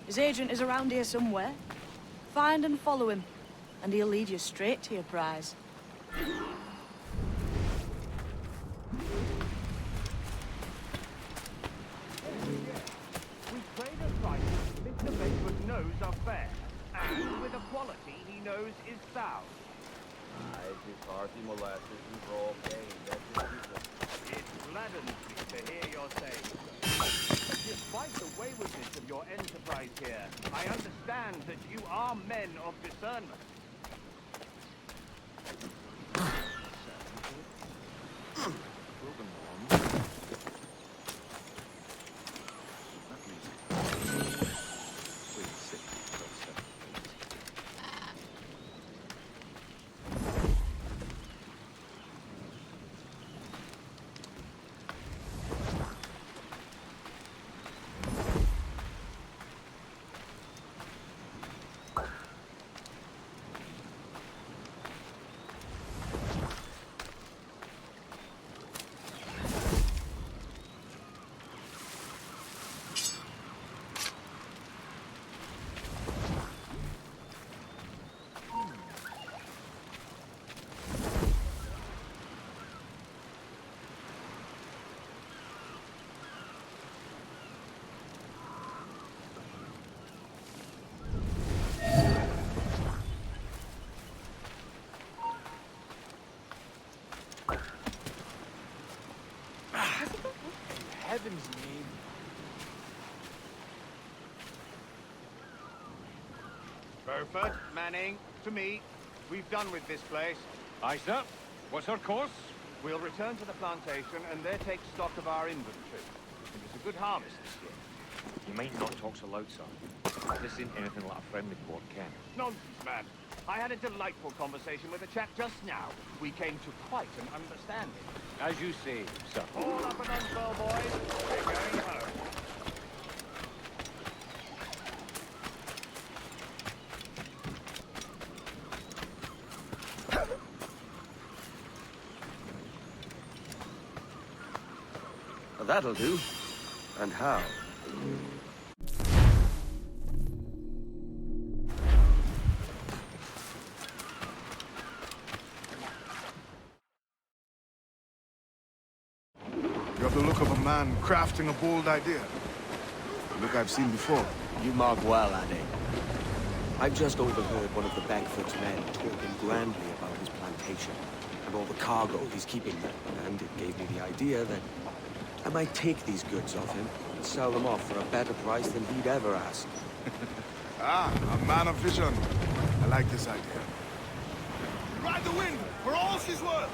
His agent is around here somewhere. Find and follow him, and he'll lead you straight to your prize. We trade at prices Mr. Bedford knows are fair, and with a quality he knows is sound. It gladdens me to hear your saying. Despite the waywardness of your enterprise here, I understand that you are men of discernment. Heaven's name. Beaufort, Manning, to me. We've done with this place. Aye, sir. What's our course? We'll return to the plantation and there take stock of our inventory. It was a good harvest this year. You might not talk so loud, sir. This ain't anything like a friendly port, Ken. Nonsense, man. I had a delightful conversation with a chap just now. We came to quite an understanding. As you say, sir. All up and unfurl, boys. We're going home. That'll do. And how? You have the look of a man crafting a bold idea. A look I've seen before. You mark well, Annie. I've just overheard one of the Beckford's men talking grandly about his plantation and all the cargo he's keeping there, and it gave me the idea that I might take these goods off him and sell them off for a better price than he'd ever ask. A man of vision. I like this idea. Ride the wind, for all she's worth!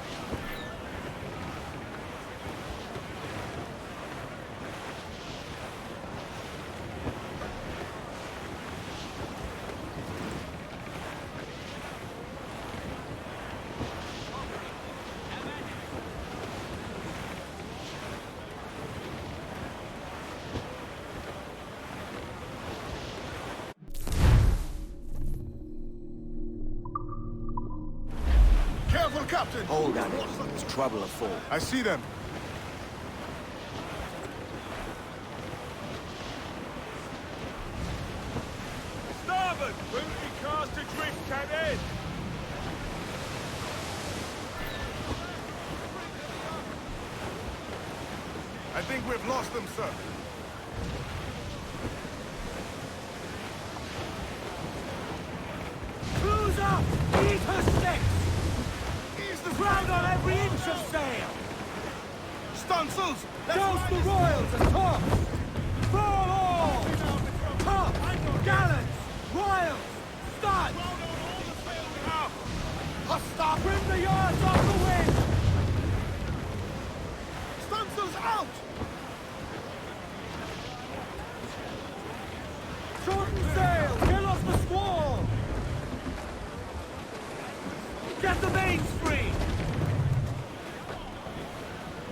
Careful, Captain! Hold, Annie. There's trouble afoot. I see them. Starboard! Will we cast adrift, cannon? I think we've lost them, sir. Cruise up! Eat her sticks! Ground on every inch of sail! Stunsels! Douse the royals and tops! Fall all! Top! Gallants! Royals! Start! Stop! Bring the yards off the wind! Stunsels out! Shorten sail! Get off the squall! Get the mains free!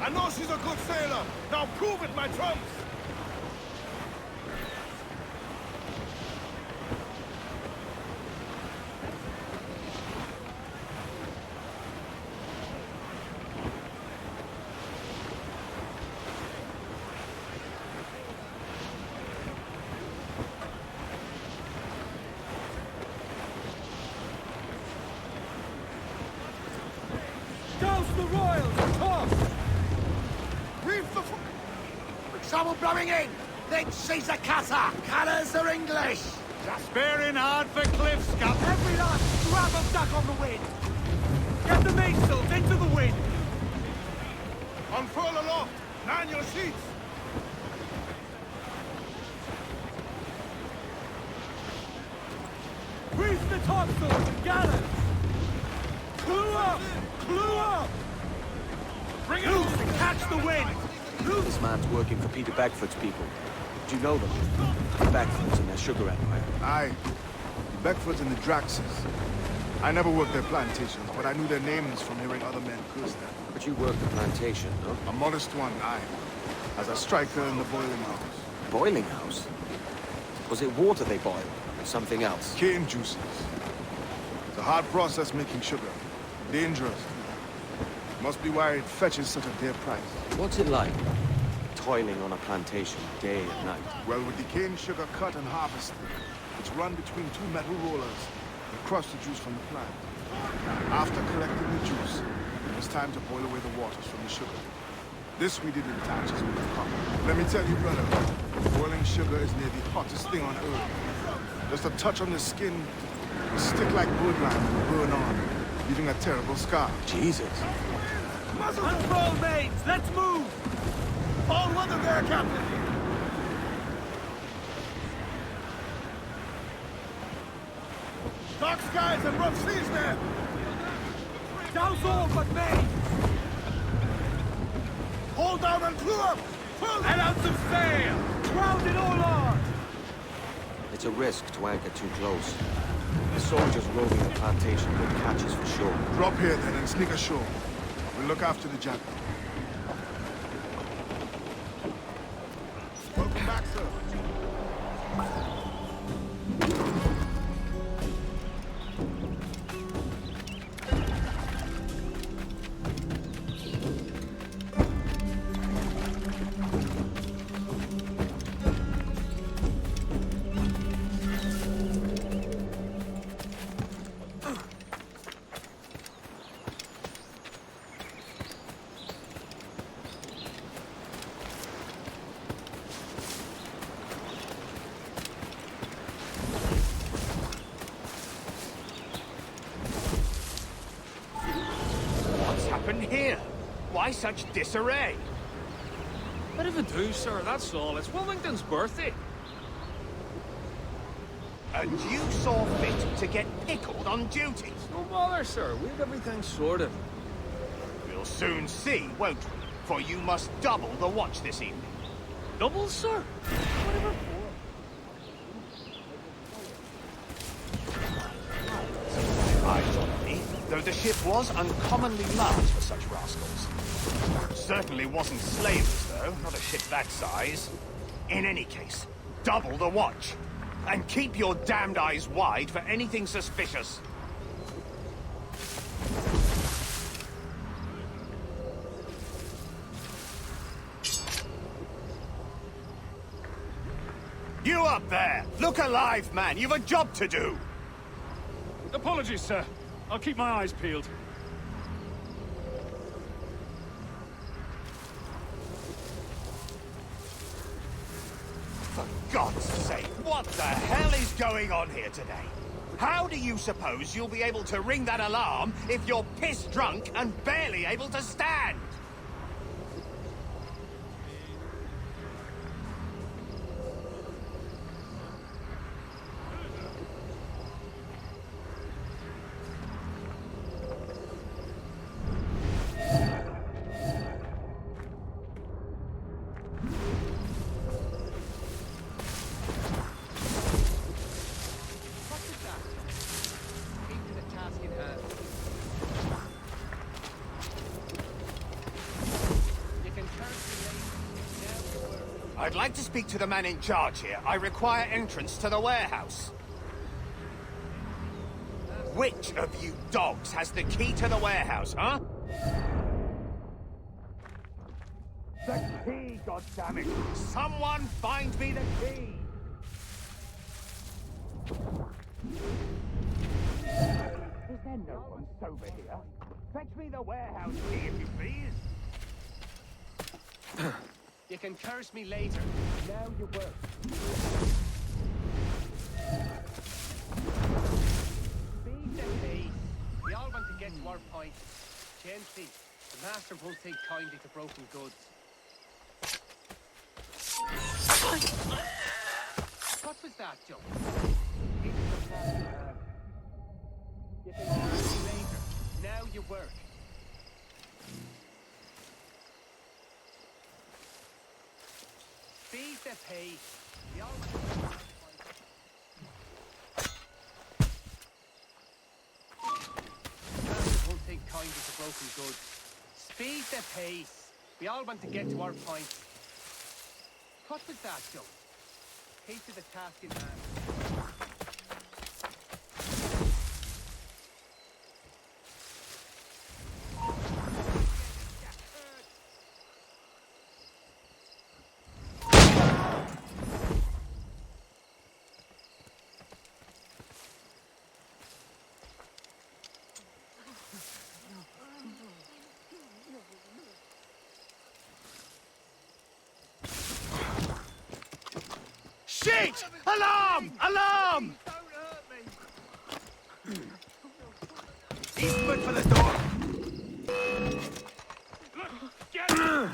I know she's a good sailor. Now prove it, my trumps! Douse the royals and tops! Reef the Trouble blowing in! Then seize the cutter! Colours are English! Just bearing hard for cliffs, Scum! Every last scrap of duck on the wind! Get the mainsails into the wind! Unfurl aloft! Man your sheets! Reef the topsails and gallants! Clew up! Clew up! Bring it loose and catch the wind! This man's working for Peter Beckford's people. Do you know them? The Beckfords and their sugar empire. Aye. The Beckfords and the Draxes. I never worked their plantations, but I knew their names from hearing other men curse them. But you worked the plantation, no? A modest one, aye. As a striker in the boiling house. Boiling house? Was it water they boiled, or something else? Cane juices. It's a hard process making sugar. Dangerous. Must be why it fetches such a dear price. What's it like, toiling on a plantation day and night? Well, with the cane sugar cut and harvested, it's run between two metal rollers that crush the juice from the plant. After collecting the juice, it's time to boil away the waters from the sugar. This we did in batches with the copper. Let me tell you, brother, boiling sugar is near the hottest thing on earth. Just a touch on the skin, will stick like bloodline and burn on, leaving a terrible scar. Jesus. Unfurl mains! Let's move! All weather there, Captain! Dark skies and rough seas there! Douse all but me! Hold down and clew up! Let out some sail! Crowd it all on! It's a risk to anchor too close. The soldiers roving the plantation would catch us for sure. Drop here then and sneak ashore. We'll look after the Jackdaw. Welcome back, sir. Here? Why such disarray? Bit of a do, sir, that's all. It's Wilmington's birthday. And you saw fit to get pickled on duty? No bother, sir. We have everything sorted. We'll soon see, won't we? For you must double the watch this evening. Double, sir? Whatever for. Eyes on me, though the ship was uncommonly large for such rascals. Certainly wasn't slavers, though, not a ship that size. In any case, double the watch. And keep your damned eyes wide for anything suspicious. You up there! Look alive, man! You've a job to do! Apologies, sir. I'll keep my eyes peeled. For God's sake, what the hell is going on here today? How do you suppose you'll be able to ring that alarm if you're piss drunk and barely able to stand? I'd like to speak to the man in charge here. I require entrance to the warehouse. Which of you dogs has the key to the warehouse, huh? The key, goddammit! Someone find me the key! Is there no one sober here? Fetch me the warehouse key, if you please. You can curse me later. Now you work. Speed the pace. We all want to get to our point. Gently. The master won't take kindly to broken goods. What was that, Joe? You can curse me later. Now you work. Speed the pace. We all want to won't take kindly to broken goods. Speed the pace. We all want to get to our point. What was that, Joe? Haste to the task in hand. Shit! Alarm! Alarm! Don't hurt me! Eastward for the door! Look! Get it!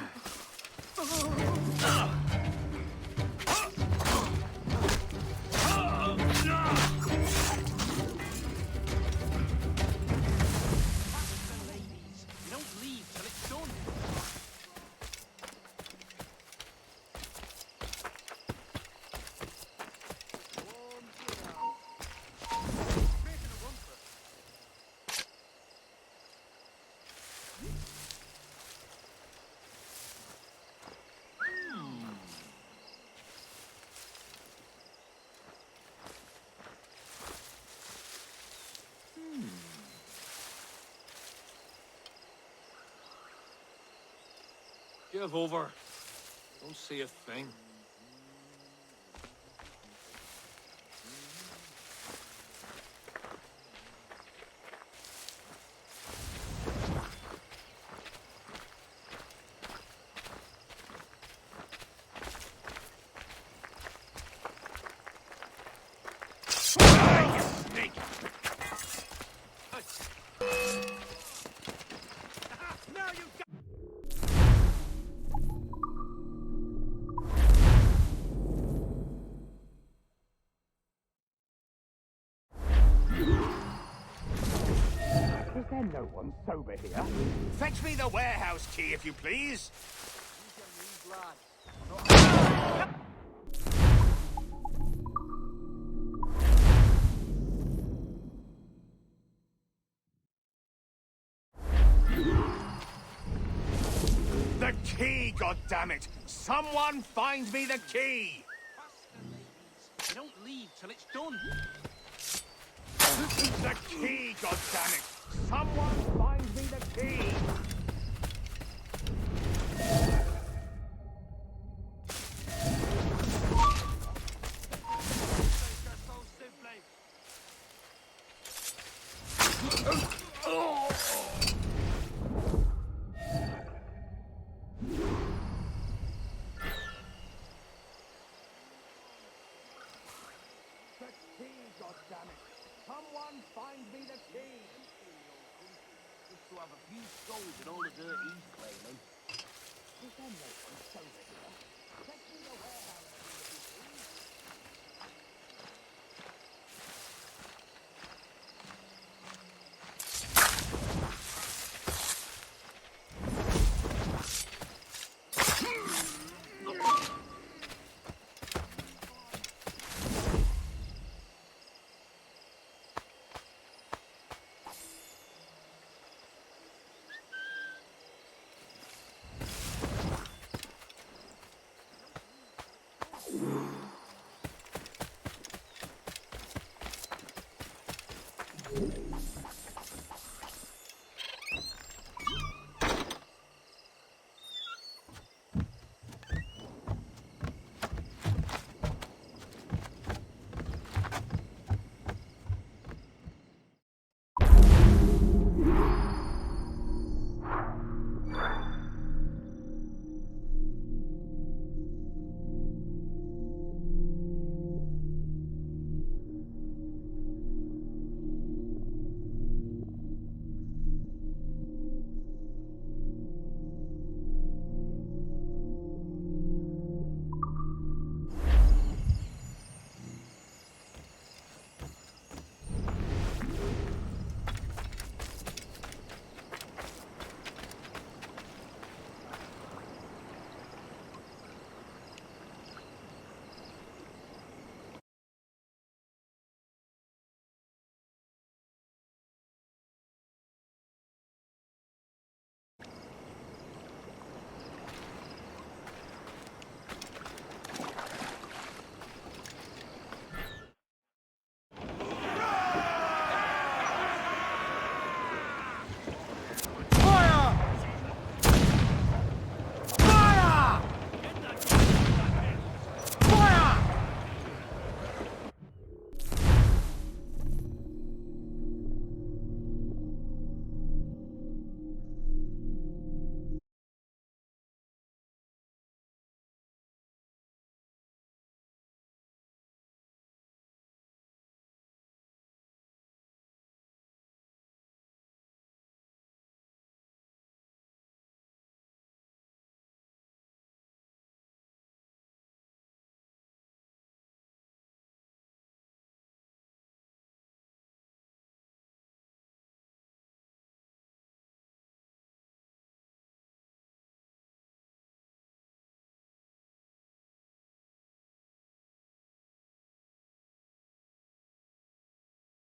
Give over. Don't see a thing. Is there no one sober here? Fetch me the warehouse key, if you please. The key, goddammit! Someone find me the key! You don't leave till it's done. The key, goddammit! Someone find me the key! Someone find me the key! Just to have a few skulls and all the dirt he's claiming. Is there no one sober here? Fetch me the warehouse.